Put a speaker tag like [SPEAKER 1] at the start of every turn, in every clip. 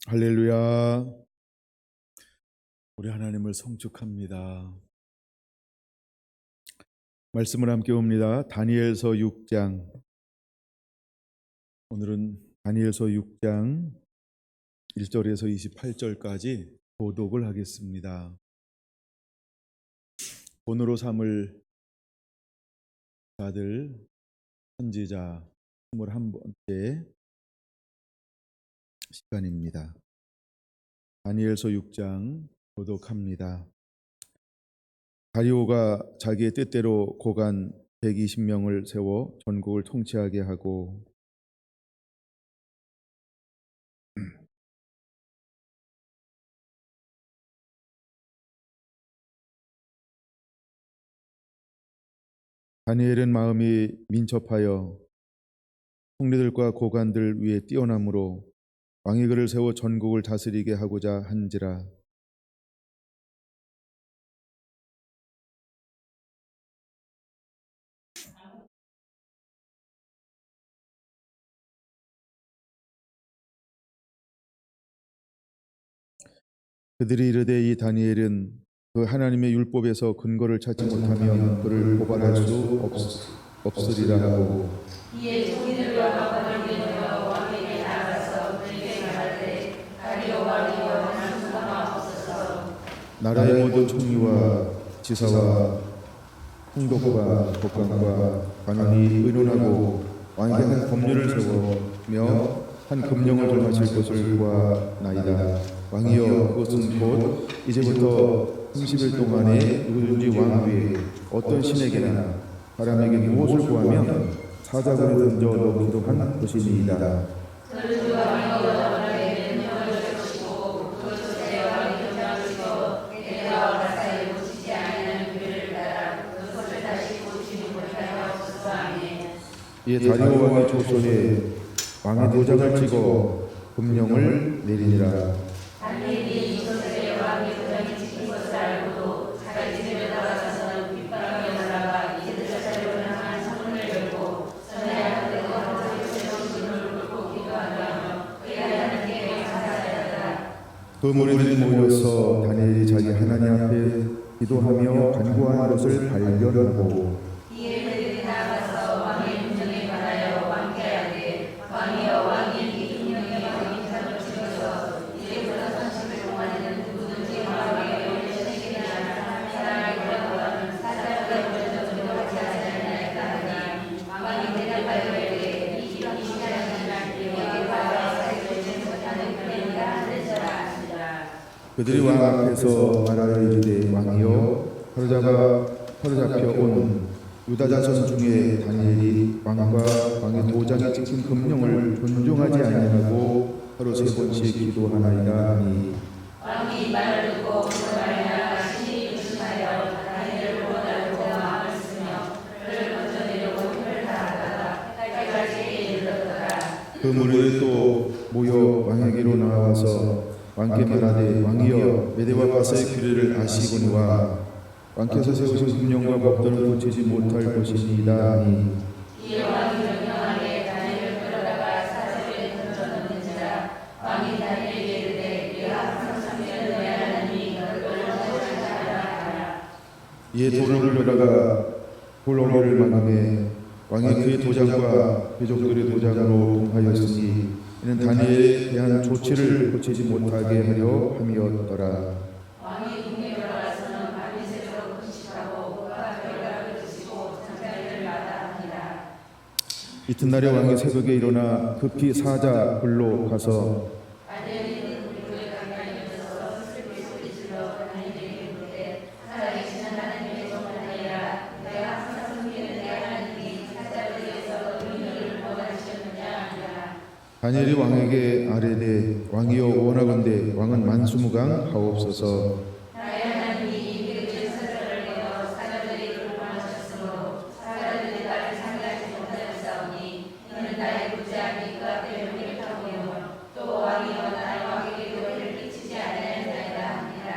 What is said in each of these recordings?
[SPEAKER 1] 할렐루야. 우리 하나님을 송축합니다. 말씀을 함께 봅니다. 다니엘서 6장. 오늘은 다니엘서 6장 1절에서 28절까지 도독을 하겠습니다. 본으로 삼을 자들 선지자 21번째 시간입니다. 다니엘서 6장 도독합니다. 다리오가 자기의 뜻대로 고관 120명을 세워 전국을 통치하게 하고 다니엘은 마음이 민첩하여 총리들과 고관들 위에 뛰어남으로 왕이 그를 세워 전국을 다스리게 하고자 한지라. 그들이 이르되 이 다니엘은 그 하나님의 율법에서 근거를 찾지 못하면 그를 고발할 수 없으리라 하고,
[SPEAKER 2] 이에 총리들과 각관을 위하여 왕에게 나아가서 그에게 말하되 다리오 왕이여 장수가 마옵소서.
[SPEAKER 1] 나라의 모든 총리와 지사와 총독과 법관과 관원이 의논하고 왕에게 한 법률을 세우며 한 금령을 정하실 것을 구하나이다. 왕이여, 그것은 곧 이제부터 30일 동안에 누구든지 왕 위에 어떤 신에게나 사람에게 무엇을 구하면 사자굴에 던져 넣기로 한 것이니이다.
[SPEAKER 2] 그를 왕이여 왕에게 명령을 주시고 그것을 왕이 정하시고 내가 가사에 고치지 아니하는 규례를 따라 그것을 다시 고치지 못하여 없어서 아멘.
[SPEAKER 1] 이에 다리오 왕의 조서에 왕의 도장을 찍어 금령을 내리니라.
[SPEAKER 2] 다니엘이 이 소설에 왕의 도장이 찍힌 것을 알고도 자기 집에 돌아가서는 빗방에 올라가 이들 자료를 향한 창문을 열고 전해야 하는 하나님의 세우심을 꿇고 기도하며 그의 하나님께 감사하였다.
[SPEAKER 1] 그 무리들이 모여서 다니엘이 자기 하나님 앞에 기도하며 간구한 것을 발견하고,
[SPEAKER 2] 이에 그들이 나아가서 왕의 명령에 관하여 왕께 하되 왕이여 왕이 이 명령에 확인상을 주셔서 이제부터 30일 동안에는 누구든지 왕에게 오는 신에게나 사람을 구하는 사자굴에 던져 들어가지 아니하나이까 하니 왕이 대답하여 이르되 이 신하는 여호와의 사사를 주지 못하는 그들이라 하늘처라 하시니라.
[SPEAKER 1] 그들이 왕 앞에서 말하여 이르되 왕이여, 사로잡혀 온 유다 자손 중에 다니엘이 왕과 왕의 도장에 찍힌 금령을 존중하지 아니하고 하루 3번씩 기도하나이다 하니,
[SPEAKER 2] 왕이 이 말을 듣고 그 말에 나아가 신이 유심하여 다니엘을 구원하려고 마음을 쓰며 그를 건져내려고 힘을 다하다가 해까지에 이르렀더라.
[SPEAKER 1] 그 무리들이 또 모여 왕에게로 나아가서 왕께 말하되 왕이여, 메대와 바사의 규례를 아시거니와 왕께서 세우신 금령과 법도를 고치지 못할 것이니이다 하니,
[SPEAKER 2] 이에 왕이 명령하게 다니엘을 끌어다가 사자굴에 던져넣는지라. 왕이 다니엘에게 이르되 네가 항상 섬기는 내 하나님이 너를 구원하시리라 하라.
[SPEAKER 1] 이에 돌을 돌려다가 돌어오기를 만음에 왕이 그의 도장과 귀족들의 도장으로 동하였으니 이는 다니엘에 대한 조치를 고치지 못하게 하려 함이었더라.
[SPEAKER 2] 왕이 궁에 돌아가서는 밤새도록 금식하고 국가 결과를 드시고 장자들을 마다합니다.
[SPEAKER 1] 이튿날에 왕이 새벽에 일어나 급히 사자 굴로 가서
[SPEAKER 2] 다니엘은 우리 교회 가까이 있어서 슬피 소리질러 다니엘에게 이르되 살아계시는 하나님의 종 다니엘아, 내가 항상 섬기는 내 하나님이 사자굴에서 의인을 구원하셨느냐 하니라.
[SPEAKER 1] 다니엘이 왕에게 아뢰되 왕이여, 원하건대 왕은 만수무강 하옵소서.
[SPEAKER 2] 나의 하나님이 이미 그 천사를 내어 사자들이 불구하셨으므로 사자들이 나를 상대하지 못하였사오니 이는 나의 부재함이 그 앞에 명백하오며 또 왕이여 나의 왕에게 고해를 끼치지 아니하였나이다 하니라.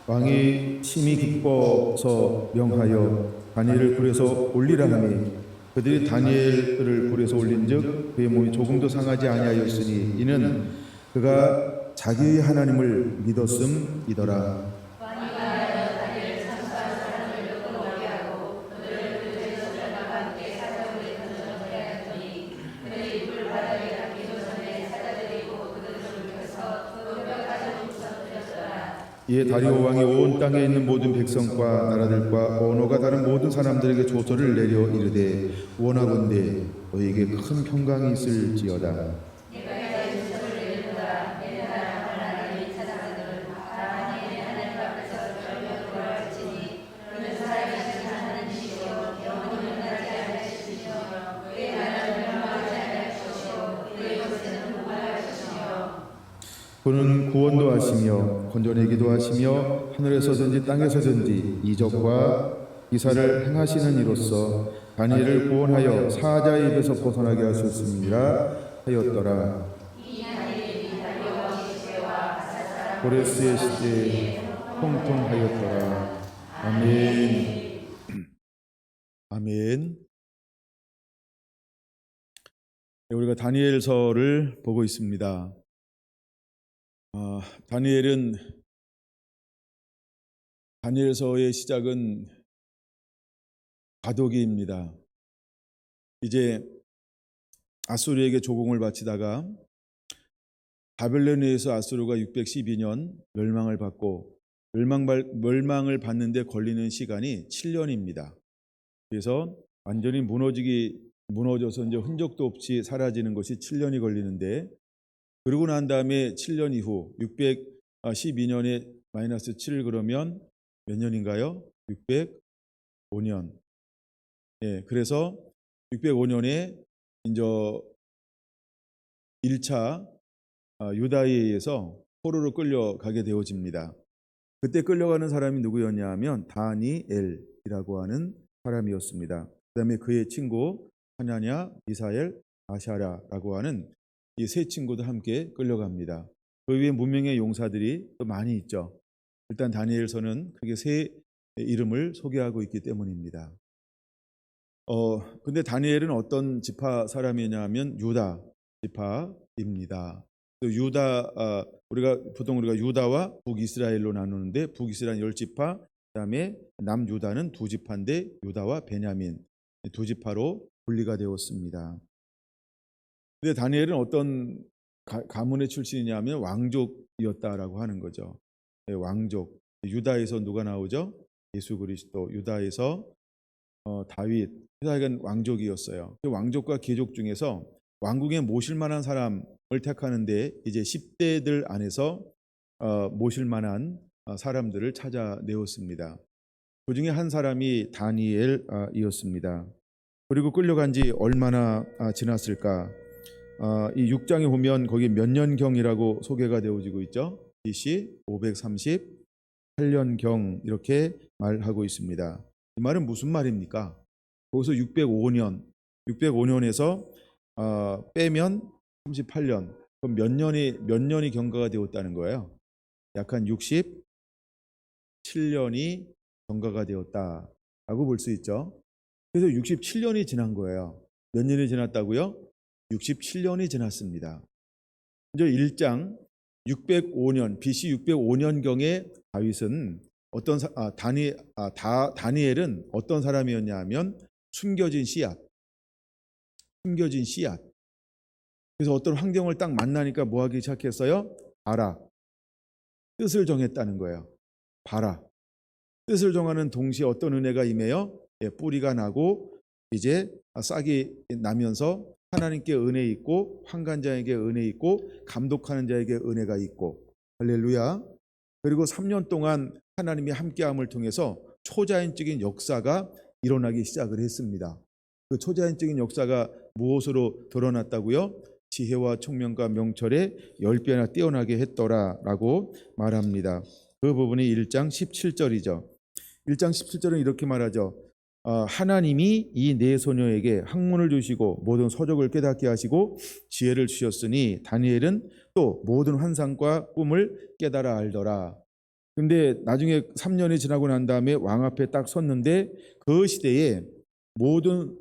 [SPEAKER 1] 왕이 심히 기뻐서 명하여 다니엘을 굴에서 올리라 하니 그들이 다니엘을 굴에서 올린즉 그의 몸이 조금도 상하지 아니하였으니 이는 그가 자기의 하나님을 믿었음이더라. 이에 다리오 왕이 온 땅에 있는 모든 백성과 나라들과 언어가 다른 모든 사람들에게 조서를 내려 이르되 원하건대 너희에게 큰 평강이 있을지어다. 그는 구원도 하시며 건져내기도 하시며 하늘에서든지 땅에서든지 이적과 기사를 행하시는 이로써 다니엘을 구원하여 사자의 입에서 벗어나게 하셨습니다 하였더라. 고레스의 시대에 통통하였더라. 아멘. 아멘. 우리가 다니엘서를 보고 있습니다. 다니엘서의 시작은 과도기입니다. 이제 아수르에게 조공을 바치다가 바벨론에 의해서 아수르가 612년 멸망을 받고 멸망을 받는데 걸리는 시간이 7년입니다. 그래서 완전히 무너져서 이제 흔적도 없이 사라지는 것이 7년이 걸리는데, 그러고 난 다음에 7년 이후 612년에 마이너스 7 그러면 몇 년인가요? 605년. 예, 그래서 605년에 이제 1차 유다에 의해서 포로로 끌려가게 되어집니다. 그때 끌려가는 사람이 누구였냐 하면 다니엘이라고 하는 사람이었습니다. 그 다음에 그의 친구 하나냐, 미사엘, 아샤라라고 하는 이 세 친구도 함께 끌려갑니다. 그 위에 무명의 용사들이 또 많이 있죠. 일단 다니엘서는 크게 세 이름을 소개하고 있기 때문입니다. 근데 다니엘은 어떤 지파 사람이냐 하면 유다 지파입니다. 보통 우리가 유다와 북이스라엘로 나누는데, 북이스라엘 10지파, 그다음에 남유다는 2지파인데 유다와 베냐민 2지파로 분리가 되었습니다. 근데 다니엘은 어떤 가문의 출신이냐면 왕족이었다라고 하는 거죠. 네, 왕족. 유다에서 누가 나오죠? 예수 그리스도. 유다에서 다윗. 하여간 왕족이었어요. 그 왕족과 귀족 중에서 왕궁에 모실 만한 사람을 택하는데 이제 10대들 안에서 모실 만한 사람들을 찾아내었습니다. 그 중에 한 사람이 다니엘이었습니다. 그리고 끌려간 지 얼마나 지났을까? 이 6장에 보면 거기 몇 년경이라고 소개가 되어지고 있죠. BC 538년경 이렇게 말하고 있습니다. 이 말은 무슨 말입니까? 거기서 605년에서 빼면 38년, 그럼 몇 년이 경과가 되었다는 거예요. 약 한 67년이 경과가 되었다라고 볼 수 있죠. 그래서 67년이 지난 거예요. 몇 년이 지났다고요? 67년이 지났습니다. 이제 1장 605년 BC 605년경에 다윗은 다니엘은 어떤 사람이었냐 하면 숨겨진 씨앗. 그래서 어떤 환경을 딱 만나니까 뭐 하기 시작했어요? 봐라. 뜻을 정했다는 거예요. 봐라. 뜻을 정하는 동시에 어떤 은혜가 임해요? 뿌리가 나고 이제 싹이 나면서 하나님께 은혜 있고, 환관자에게 은혜 있고, 감독하는 자에게 은혜가 있고. 할렐루야. 그리고 3년 동안 하나님이 함께함을 통해서 초자연적인 역사가 일어나기 시작을 했습니다. 그 초자연적인 역사가 무엇으로 드러났다고요? 지혜와 총명과 명철에 10배나 뛰어나게 했더라라고 말합니다. 그 부분이 1장 17절이죠. 1장 17절은 이렇게 말하죠. 하나님이 이 네 소녀에게 학문을 주시고 모든 서적을 깨닫게 하시고 지혜를 주셨으니 다니엘은 또 모든 환상과 꿈을 깨달아 알더라. 근데 나중에 3년이 지나고 난 다음에 왕 앞에 딱 섰는데 그 시대에 모든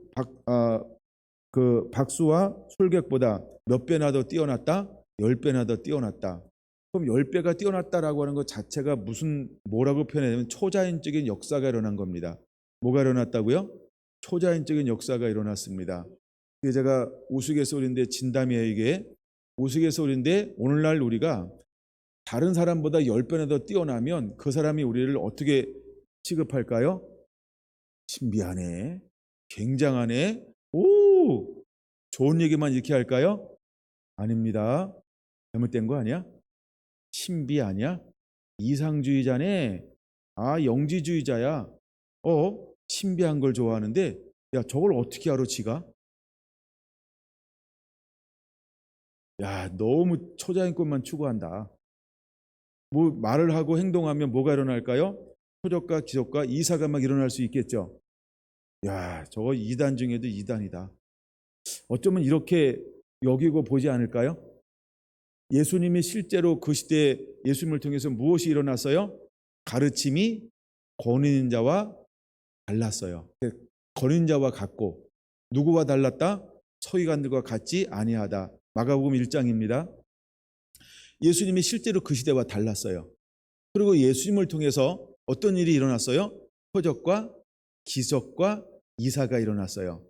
[SPEAKER 1] 박수와 술객보다 몇 배나 더 뛰어났다? 10배나 더 뛰어났다. 그럼 10배가 뛰어났다라고 하는 것 자체가 뭐라고 표현하냐면 초자연적인 역사가 일어난 겁니다. 뭐가 일어났다고요? 초자연적인 역사가 일어났습니다. 이게 제가 우스갯소리인데 진담이에요. 이게 우스갯소리인데 오늘날 우리가 다른 사람보다 10배나 더 뛰어나면 그 사람이 우리를 어떻게 취급할까요? 신비하네, 굉장하네, 오, 좋은 얘기만 이렇게 할까요? 아닙니다. 잘못된 거 아니야? 신비 아니야? 이상주의자네. 아, 영지주의자야. 신비한 걸 좋아하는데, 야, 저걸 어떻게 알아, 지가? 야, 너무 초자연권만 추구한다. 뭐 말을 하고 행동하면 뭐가 일어날까요? 표적과 기적과 이사가 막 일어날 수 있겠죠. 야, 저거 이단 중에도 이단이다. 어쩌면 이렇게 여기고 보지 않을까요? 예수님이 실제로 그 시대에 예수님을 통해서 무엇이 일어났어요? 가르침이 권위 있는 자와 달랐어요. 권위 있는 자와 같고 누구와 달랐다? 서기관들과 같지 아니하다. 마가복음 1장입니다. 예수님이 실제로 그 시대와 달랐어요. 그리고 예수님을 통해서 어떤 일이 일어났어요? 표적과 기적과 이사가 일어났어요.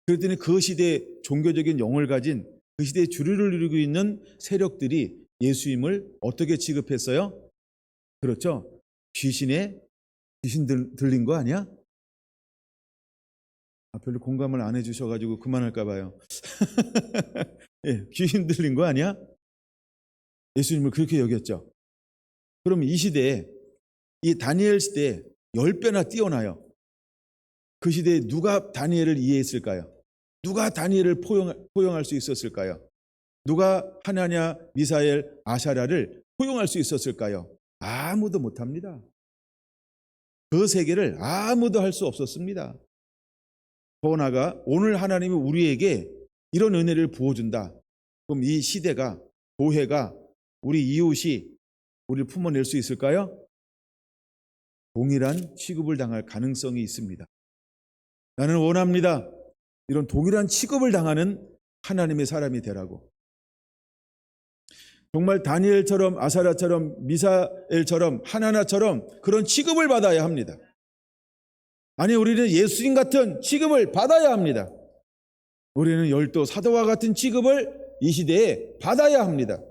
[SPEAKER 1] 그랬더니 그 시대의 종교적인 영을 가진 그 시대의 주류를 이루고 있는 세력들이 예수님을 어떻게 취급했어요? 그렇죠? 귀신 들린 거 아니야? 별로 공감을 안 해주셔가지고 그만할까 봐요. 예, 귀신 들린 거 아니야? 예수님을 그렇게 여겼죠. 그럼 이 시대에 이 다니엘 시대에 10배나 뛰어나요. 그 시대에 누가 다니엘을 이해했을까요? 누가 다니엘을 포용할 수 있었을까요? 누가 하나냐, 미사엘, 아샤랴를 포용할 수 있었을까요? 아무도 못합니다. 그 세계를 아무도 할 수 없었습니다. 더 나아가 오늘 하나님이 우리에게 이런 은혜를 부어준다. 그럼 이 시대가, 교회가, 우리 이웃이 우리를 품어낼 수 있을까요? 동일한 취급을 당할 가능성이 있습니다. 나는 원합니다. 이런 동일한 취급을 당하는 하나님의 사람이 되라고. 정말 다니엘처럼, 아사랴처럼, 미사엘처럼, 하나나처럼 그런 취급을 받아야 합니다. 아니, 우리는 예수님 같은 취급을 받아야 합니다. 우리는 열도 사도와 같은 취급을 이 시대에 받아야 합니다.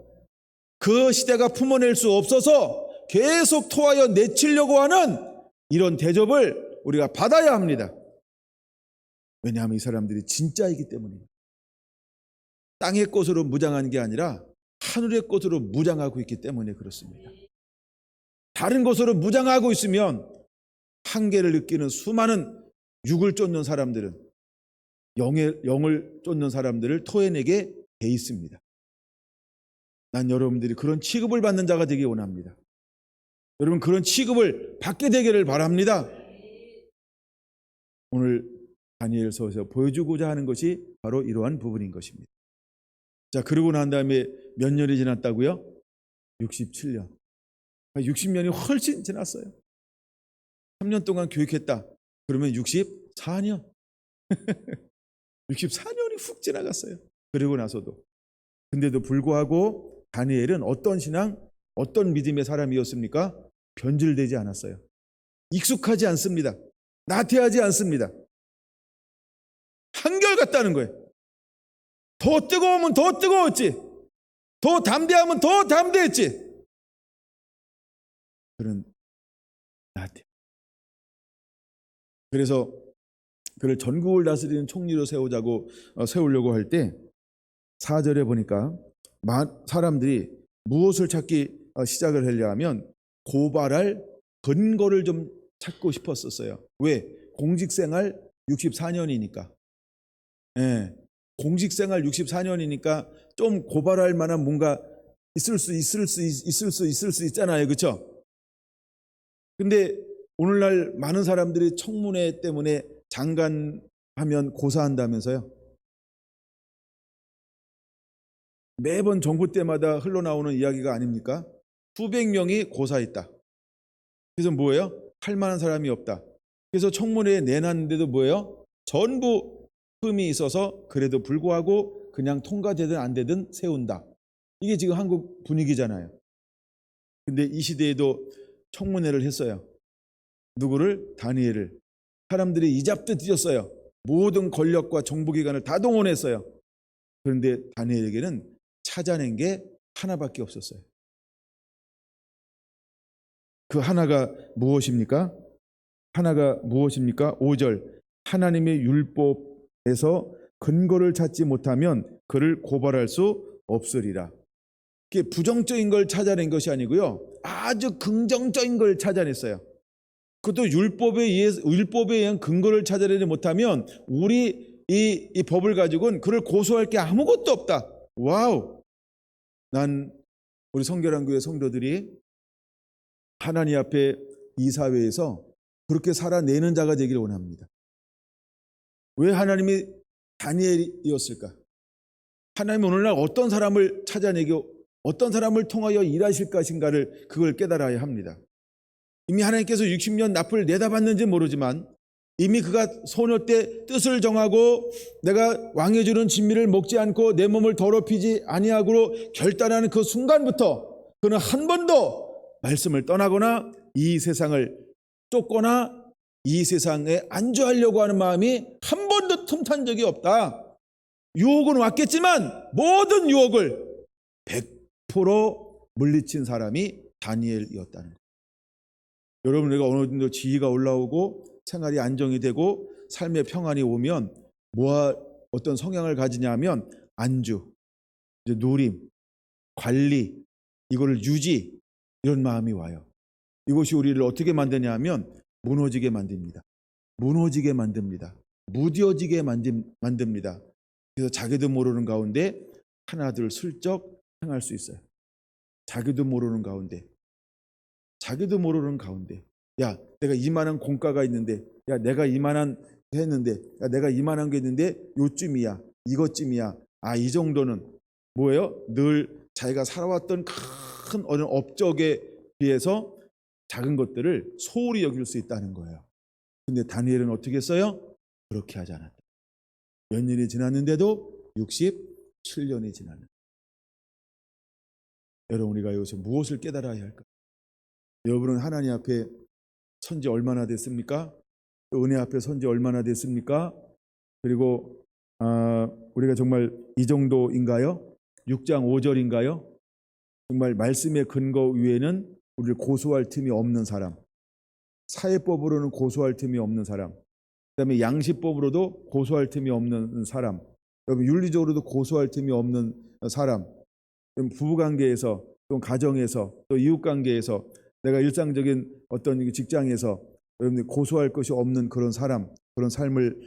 [SPEAKER 1] 그 시대가 품어낼 수 없어서 계속 토하여 내치려고 하는 이런 대접을 우리가 받아야 합니다. 왜냐하면 이 사람들이 진짜이기 때문입니다. 땅의 것으로 무장한 게 아니라 하늘의 것으로 무장하고 있기 때문에 그렇습니다. 다른 것으로 무장하고 있으면 한계를 느끼는 수많은 육을 쫓는 사람들은 영을 쫓는 사람들을 토해내게 돼 있습니다. 난 여러분들이 그런 취급을 받는 자가 되기 원합니다. 여러분 그런 취급을 받게 되기를 바랍니다. 오늘 다니엘서에서 보여주고자 하는 것이 바로 이러한 부분인 것입니다. 자, 그러고 난 다음에 몇 년이 지났다고요? 67년. 60년이 훨씬 지났어요. 3년 동안 교육했다. 그러면 64년. 64년이 훅 지나갔어요. 그리고 나서도. 근데도 불구하고 다니엘은 어떤 신앙, 어떤 믿음의 사람이었습니까? 변질되지 않았어요. 익숙하지 않습니다. 나태하지 않습니다. 한결같다는 거예요. 더 뜨거우면 더 뜨거웠지. 더 담대하면 더 담대했지. 그런 나태. 그래서 그를 전국을 다스리는 총리로 세우려고 할 때 4절에 보니까 사람들이 무엇을 찾기 시작을 하려 하면 고발할 근거를 좀 찾고 싶었었어요. 왜? 공직생활 64년이니까. 예, 공직생활 64년이니까 좀 고발할 만한 뭔가 있을 수 있잖아요. 그렇죠? 근데 오늘날 많은 사람들이 청문회 때문에 장관하면 고사한다면서요. 매번 정부 때마다 흘러나오는 이야기가 아닙니까? 수백 명이 고사했다. 그래서 뭐예요? 할 만한 사람이 없다. 그래서 청문회에 내놨는데도 뭐예요? 전부 흠이 있어서 그래도 불구하고 그냥 통과되든 안 되든 세운다. 이게 지금 한국 분위기잖아요. 근데 이 시대에도 청문회를 했어요. 누구를? 다니엘을. 사람들이 이잡듯 뒤졌어요. 모든 권력과 정부기관을 다 동원했어요. 그런데 다니엘에게는 찾아낸 게 하나밖에 없었어요. 그 하나가 무엇입니까? 하나가 무엇입니까? 5절. 하나님의 율법에서 근거를 찾지 못하면 그를 고발할 수 없으리라. 이게 부정적인 걸 찾아낸 것이 아니고요, 아주 긍정적인 걸 찾아냈어요. 그것도 율법에 의한 근거를 찾아내지 못하면 우리 이 법을 가지고는 그를 고소할 게 아무것도 없다. 와우! 난 우리 성결한교회 성도들이 하나님 앞에 이 사회에서 그렇게 살아내는 자가 되기를 원합니다. 왜 하나님이 다니엘이었을까? 하나님은 오늘날 어떤 사람을 찾아내고 어떤 사람을 통하여 일하실 것인가를 그걸 깨달아야 합니다. 이미 하나님께서 60년 납을 내다봤는지 모르지만 이미 그가 소녀 때 뜻을 정하고 내가 왕이 주는 진미를 먹지 않고 내 몸을 더럽히지 아니하고로 결단하는 그 순간부터 그는 한 번도 말씀을 떠나거나 이 세상을 쫓거나 이 세상에 안주하려고 하는 마음이 한 번도 틈탄 적이 없다. 유혹은 왔겠지만 모든 유혹을 100% 물리친 사람이 다니엘이었다는 거예요. 여러분, 우리가 어느 정도 지위가 올라오고 생활이 안정이 되고 삶의 평안이 오면 어떤 성향을 가지냐면 안주, 누림, 관리, 이거를 유지, 이런 마음이 와요. 이것이 우리를 어떻게 만드냐 하면 무너지게 만듭니다. 무너지게 만듭니다. 무뎌지게 만듭니다. 그래서 자기도 모르는 가운데 하나둘 슬쩍 행할 수 있어요. 자기도 모르는 가운데 야, 내가 이만한 공과가 있는데, 야, 내가 이만한 했는데, 야, 내가 이만한 게 있는데 요쯤이야, 이것쯤이야. 아, 이 정도는 뭐예요? 늘 자기가 살아왔던 큰 어느 업적에 비해서 작은 것들을 소홀히 여길 수 있다는 거예요. 근데 다니엘은 어떻게 했어요? 그렇게 하지 않았다. 몇 년이 지났는데도 67년이 지났는. 여러분, 우리가 여기서 무엇을 깨달아야 할까? 여러분은 하나님 앞에 선지 얼마나 됐습니까? 또 은혜 앞에 선지 얼마나 됐습니까? 그리고 우리가 정말 이 정도인가요? 6장 5절인가요? 정말 말씀의 근거 위에는 우리를 고소할 틈이 없는 사람, 사회법으로는 고소할 틈이 없는 사람, 그다음에 양식법으로도 고소할 틈이 없는 사람, 여러분 윤리적으로도 고소할 틈이 없는 사람, 부부관계에서 또 가정에서 또 이웃관계에서 내가 일상적인 어떤 직장에서 여러분들이 고소할 것이 없는 그런 사람, 그런 삶을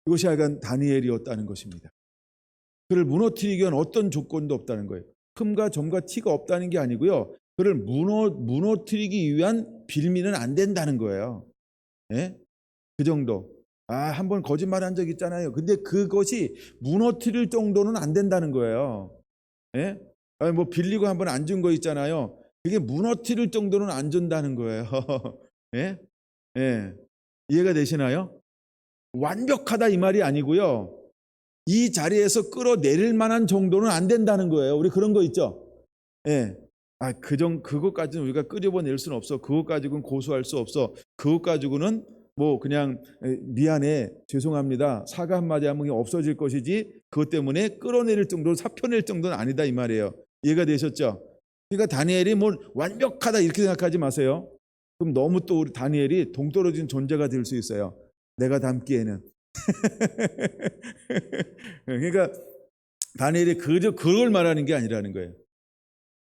[SPEAKER 1] 이것이 약간 다니엘이었다는 것입니다. 그를 무너뜨리기 위한 어떤 조건도 없다는 거예요. 흠과 점과 티가 없다는 게 아니고요, 그를 무너뜨리기 위한 빌미는 안 된다는 거예요. 예? 그 정도. 한번 거짓말한 적 있잖아요. 근데 그것이 무너뜨릴 정도는 안 된다는 거예요. 예? 뭐 빌리고 한번 안 준 거 있잖아요. 그게 무너뜨릴 정도는 안 준다는 거예요. 예? 예. 이해가 되시나요? 완벽하다 이 말이 아니고요, 이 자리에서 끌어내릴 만한 정도는 안 된다는 거예요. 우리 그런 거 있죠? 예. 그것까지는 우리가 끄집어낼 수는 없어. 그것 가지고는 고소할 수 없어. 그것 가지고는 뭐 그냥 미안해, 죄송합니다, 사과 한마디 하면 없어질 것이지 그것 때문에 끌어내릴 정도로 사표낼 정도는 아니다 이 말이에요. 이해가 되셨죠? 그러니까 다니엘이 뭐 완벽하다 이렇게 생각하지 마세요. 그럼 너무 또 우리 다니엘이 동떨어진 존재가 될 수 있어요. 내가 담기에는. 그러니까 다니엘이 그걸 말하는 게 아니라는 거예요.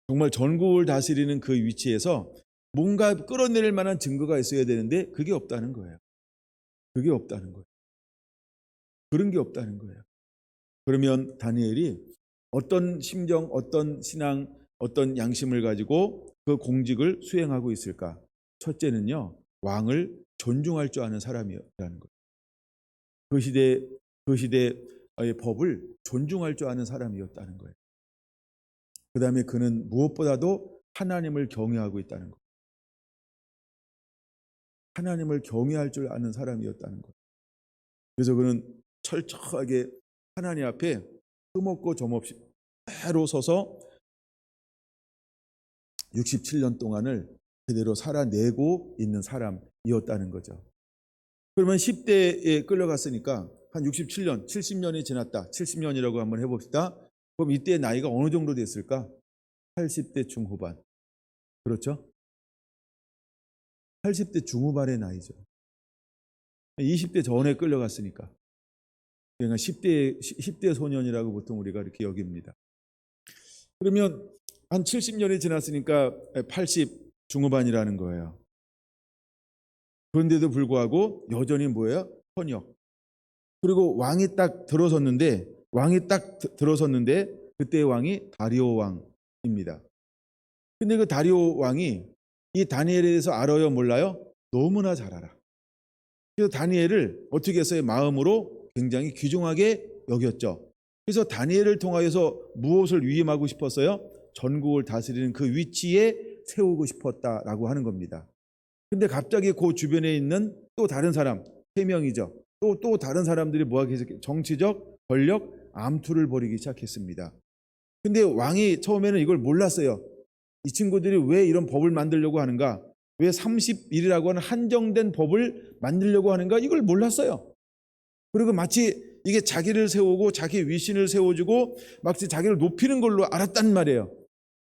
[SPEAKER 1] 정말 전국을 다스리는 그 위치에서 뭔가 끌어내릴 만한 증거가 있어야 되는데 그게 없다는 거예요. 그게 없다는 거예요. 그런 게 없다는 거예요. 그러면 다니엘이 어떤 심정, 어떤 신앙, 어떤 양심을 가지고 그 공직을 수행하고 있을까? 첫째는요, 왕을 존중할 줄 아는 사람이라는 거예요. 그 시대의 법을 존중할 줄 아는 사람이었다는 거예요. 그 다음에 그는 무엇보다도 하나님을 경외하고 있다는 거예요. 하나님을 경외할 줄 아는 사람이었다는 거예요. 그래서 그는 철저하게 하나님 앞에 흠없고 점없이 바로 서서 67년 동안을 그대로 살아내고 있는 사람이었다는 거죠. 그러면 10대에 끌려갔으니까 한 67년, 70년이 지났다. 70년이라고 한번 해봅시다. 그럼 이때 나이가 어느 정도 됐을까? 80대 중후반. 그렇죠? 80대 중후반의 나이죠. 20대 전에 끌려갔으니까. 그러니까 10대 소년이라고 보통 우리가 이렇게 여깁니다. 그러면 한 70년이 지났으니까 80 중후반이라는 거예요. 그런데도 불구하고 여전히 뭐예요? 현역. 그리고 왕이 딱 들어섰는데 그때의 왕이 다리오 왕입니다. 근데 그 다리오 왕이 이 다니엘에 대해서 알아요, 몰라요? 너무나 잘 알아. 그래서 다니엘을 어떻게 했어요? 마음으로 굉장히 귀중하게 여겼죠. 그래서 다니엘을 통하여서 무엇을 위임하고 싶었어요? 전국을 다스리는 그 위치에 세우고 싶었다라고 하는 겁니다. 근데 갑자기 그 주변에 있는 또 다른 사람, 3명이죠. 또 다른 사람들이 뭐하기 시작해요? 정치적 권력 암투를 벌이기 시작했습니다. 근데 왕이 처음에는 이걸 몰랐어요. 이 친구들이 왜 이런 법을 만들려고 하는가? 왜 30일이라고 하는 한정된 법을 만들려고 하는가? 이걸 몰랐어요. 그리고 마치 이게 자기를 세우고 자기 위신을 세워주고 마치 자기를 높이는 걸로 알았단 말이에요.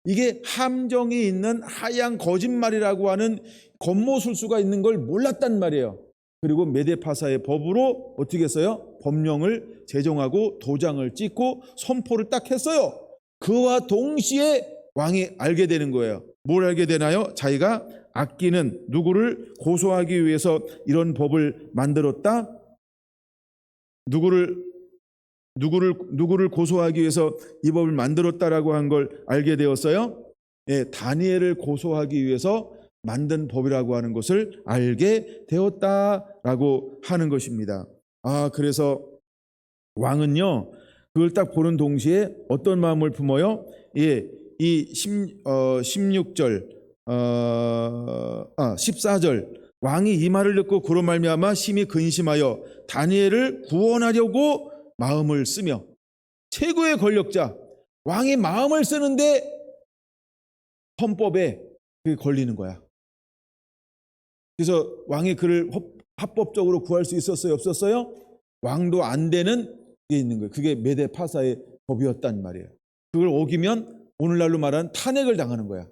[SPEAKER 1] 이게 함정이 있는 하얀 거짓말이라고 하는 겉모술수가 있는 걸 몰랐단 말이에요. 그리고 메데파사의 법으로 어떻게 했어요? 법령을 제정하고 도장을 찍고 선포를 딱 했어요. 그와 동시에 왕이 알게 되는 거예요. 뭘 알게 되나요? 자기가 아끼는 누구를 고소하기 위해서 이런 법을 만들었다? 누구를 고소하기 위해서 이 법을 만들었다라고 한 걸 알게 되었어요. 예, 다니엘을 고소하기 위해서 만든 법이라고 하는 것을 알게 되었다라고 하는 것입니다. 그래서 왕은요, 그걸 딱 보는 동시에 어떤 마음을 품어요? 예, 이 16절, 14절 왕이 이 말을 듣고 그로 말미암아 심히 근심하여 다니엘을 구원하려고 마음을 쓰며, 최고의 권력자 왕이 마음을 쓰는데 헌법에 그게 걸리는 거야. 그래서 왕이 그를 합법적으로 구할 수 있었어요, 없었어요? 왕도 안 되는 게 있는 거예요. 그게 메데파사의 법이었단 말이에요. 그걸 어기면 오늘날로 말하는 탄핵을 당하는 거야.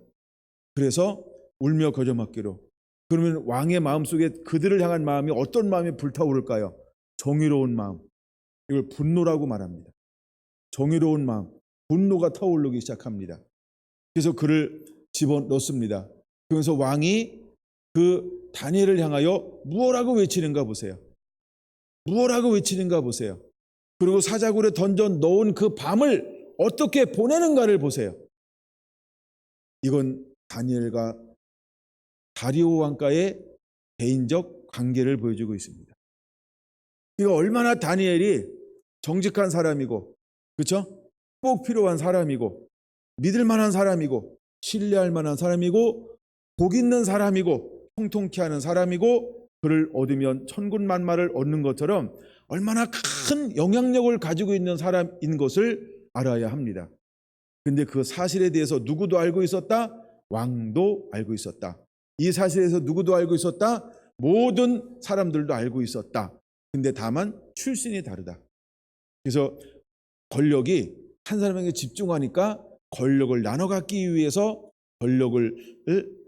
[SPEAKER 1] 그래서 울며 겨자 먹기로. 그러면 왕의 마음속에 그들을 향한 마음이 어떤 마음이 불타오를까요? 정의로운 마음. 이걸 분노라고 말합니다. 정의로운 마음, 분노가 타오르기 시작합니다. 그래서 그를 집어넣습니다. 그래서 왕이 그 다니엘을 향하여 무엇라고 외치는가 보세요. 무엇라고 외치는가 보세요. 그리고 사자굴에 던져 넣은 그 밤을 어떻게 보내는가를 보세요. 이건 다니엘과 다리오 왕과의 개인적 관계를 보여주고 있습니다. 이거 얼마나 다니엘이 정직한 사람이고, 그렇죠? 꼭 필요한 사람이고, 믿을 만한 사람이고, 신뢰할 만한 사람이고, 복 있는 사람이고, 통통케 하는 사람이고, 그를 얻으면 천군만마를 얻는 것처럼 얼마나 큰 영향력을 가지고 있는 사람인 것을 알아야 합니다. 근데 그 사실에 대해서 누구도 알고 있었다? 왕도 알고 있었다. 이 사실에서 누구도 알고 있었다? 모든 사람들도 알고 있었다. 근데 다만 출신이 다르다. 그래서 권력이 한 사람에게 집중하니까 권력을 나눠 갖기 위해서 권력을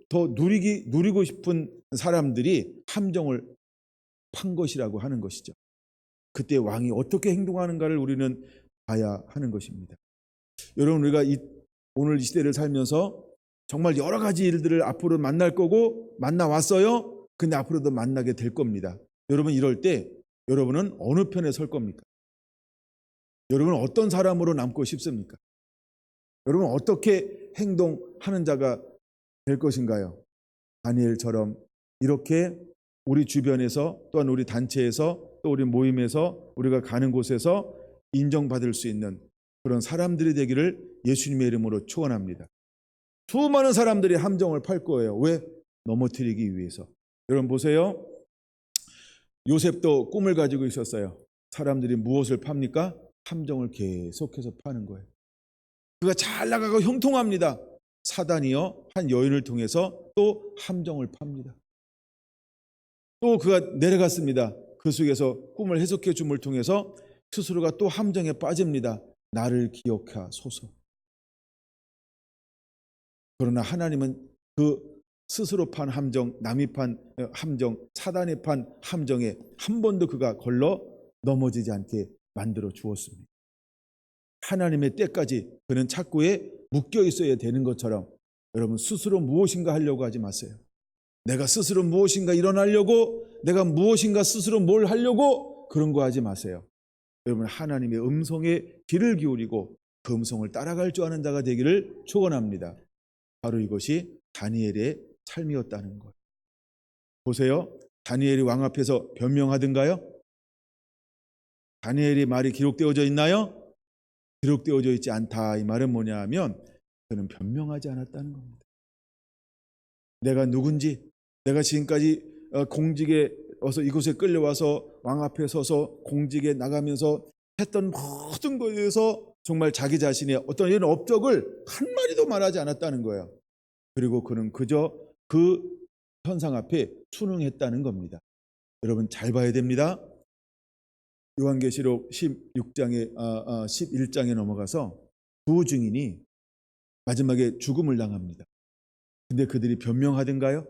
[SPEAKER 1] 더 누리고 싶은 사람들이 함정을 판 것이라고 하는 것이죠. 그때 왕이 어떻게 행동하는가를 우리는 봐야 하는 것입니다. 여러분, 우리가 오늘 이 시대를 살면서 정말 여러 가지 일들을 앞으로 만날 거고 만나왔어요. 근데 앞으로도 만나게 될 겁니다. 여러분, 이럴 때 여러분은 어느 편에 설 겁니까? 여러분은 어떤 사람으로 남고 싶습니까? 여러분 어떻게 행동하는 자가 될 것인가요? 다니엘처럼 이렇게 우리 주변에서, 또한 우리 단체에서, 또 우리 모임에서, 우리가 가는 곳에서 인정받을 수 있는 그런 사람들이 되기를 예수님의 이름으로 축원합니다. 수많은 사람들이 함정을 팔 거예요. 왜? 넘어뜨리기 위해서. 여러분 보세요. 요셉도 꿈을 가지고 있었어요. 사람들이 무엇을 팝니까? 함정을 계속해서 파는 거예요. 그가 잘 나가고 형통합니다. 사단이요 한 여인을 통해서 또 함정을 팝니다. 또 그가 내려갔습니다. 그 속에서 꿈을 해석해 줌을 통해서 스스로가 또 함정에 빠집니다. 나를 기억하소서. 그러나 하나님은 그 스스로 판 함정, 남이 판 함정, 사단이 판 함정에 한 번도 그가 걸러 넘어지지 않게 만들어 주었습니다. 하나님의 때까지 그는 착고에 묶여 있어야 되는 것처럼 여러분 스스로 무엇인가 하려고 하지 마세요. 내가 스스로 무엇인가 일어나려고, 내가 무엇인가 스스로 뭘 하려고 그런 거 하지 마세요. 여러분 하나님의 음성에 귀를 기울이고 그 음성을 따라갈 줄 아는 자가 되기를 축원합니다. 바로 이것이 다니엘의 삶이었다는 것. 보세요. 다니엘이 왕 앞에서 변명하던가요? 다니엘의 말이 기록되어져 있나요? 기록되어져 있지 않다. 이 말은 뭐냐 하면 그는 변명하지 않았다는 겁니다. 내가 누군지, 내가 지금까지 공직에 어서 이곳에 끌려와서 왕 앞에 서서 공직에 나가면서 했던 모든 것에 대해서 정말 자기 자신의 어떤 이런 업적을 한마디도 말하지 않았다는 거예요. 그리고 그는 그저 그 현상 앞에 순응했다는 겁니다. 여러분 잘 봐야 됩니다. 요한계시록 11장에 넘어가서 두 증인이 마지막에 죽음을 당합니다. 근데 그들이 변명하든가요?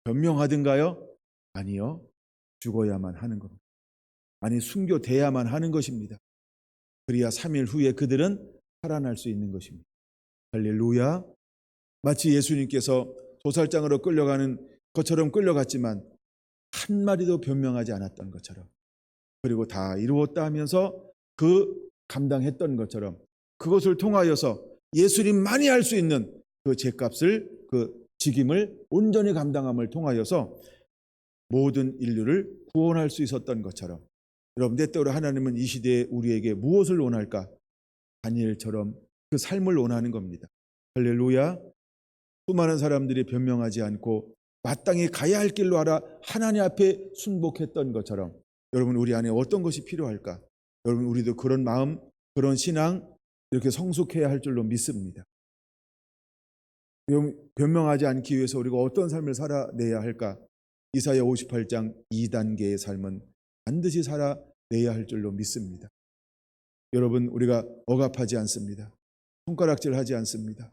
[SPEAKER 1] 변명하든가요? 아니요. 죽어야만 하는 겁니다. 아니 순교돼야만 하는 것입니다. 그래야 3일 후에 그들은 살아날 수 있는 것입니다. 할렐루야. 마치 예수님께서 도살장으로 끌려가는 것처럼 끌려갔지만 한마디도 변명하지 않았던 것처럼, 그리고 다 이루었다 하면서 그 감당했던 것처럼 그것을 통하여서 예수님만이 할 수 있는 그 죄값을, 그 직임을 온전히 감당함을 통하여서 모든 인류를 구원할 수 있었던 것처럼, 여러분 때때로 하나님은 이 시대에 우리에게 무엇을 원할까? 다니엘처럼 그 삶을 원하는 겁니다. 할렐루야. 수많은 사람들이 변명하지 않고 마땅히 가야 할 길로 하라 하나님 앞에 순복했던 것처럼 여러분 우리 안에 어떤 것이 필요할까? 여러분 우리도 그런 마음, 그런 신앙 이렇게 성숙해야 할 줄로 믿습니다. 변명하지 않기 위해서 우리가 어떤 삶을 살아내야 할까? 이사야 58장 2단계의 삶은 반드시 살아내야 할 줄로 믿습니다. 여러분 우리가 억압하지 않습니다. 손가락질하지 않습니다.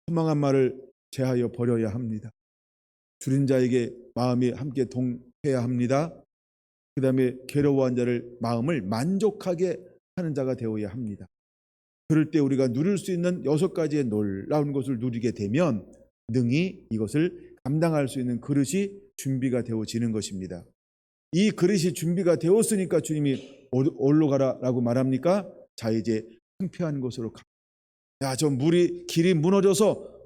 [SPEAKER 1] 허망한 말을 제하여 버려야 합니다. 줄인 자에게 마음이 함께 동해야 합니다. 그 다음에 괴로워한 자를 마음을 만족하게 하는 자가 되어야 합니다. 그럴 때 우리가 누릴 수 있는 6가지의 놀라운 것을 누리게 되면 능히 이것을 감당할 수 있는 그릇이 준비가 되어지는 것입니다. 이 그릇이 준비가 되었으니까 주님이 어디로 가라라고 말합니까? 자 이제 황폐한 곳으로 가. 야, 저 물이 길이 무너져서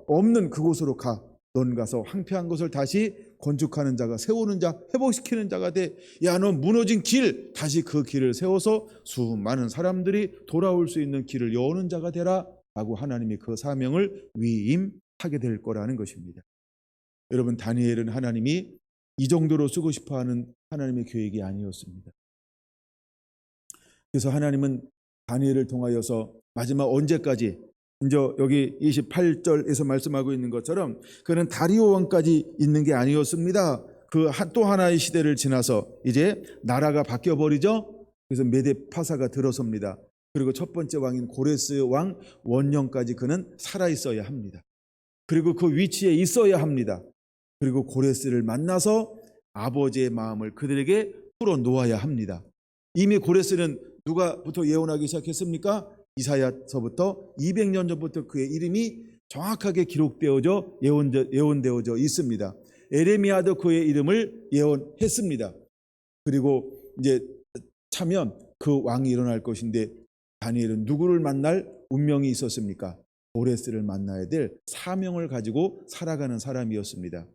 [SPEAKER 1] 없는 그곳으로 가. 넌 가서 황폐한 것을 다시 건축하는 자가, 세우는 자, 회복시키는 자가 돼. 야, 너 무너진 길 다시 그 길을 세워서 수많은 사람들이 돌아올 수 있는 길을 여는 자가 되라 라고 하나님이 그 사명을 위임하게 될 거라는 것입니다. 여러분 다니엘은 하나님이 이 정도로 쓰고 싶어하는 하나님의 계획이 아니었습니다. 그래서 하나님은 다니엘을 통하여서 마지막 언제까지, 이제 여기 28절에서 말씀하고 있는 것처럼 그는 다리오 왕까지 있는 게 아니었습니다. 그 또 하나의 시대를 지나서 이제 나라가 바뀌어 버리죠. 그래서 메데파사가 들어섭니다. 그리고 첫 번째 왕인 고레스 왕 원년까지 그는 살아 있어야 합니다. 그리고 그 위치에 있어야 합니다. 그리고 고레스를 만나서 아버지의 마음을 그들에게 풀어 놓아야 합니다. 이미 고레스는 누가부터 예언하기 시작했습니까? 이사야서부터 200년 전부터 그의 이름이 정확하게 기록되어져 예언되어져 있습니다. 에레미야도 그의 이름을 예언했습니다. 그리고 이제 차면 그 왕이 일어날 것인데 다니엘은 누구를 만날 운명이 있었습니까? 고레스를 만나야 될 사명을 가지고 살아가는 사람이었습니다.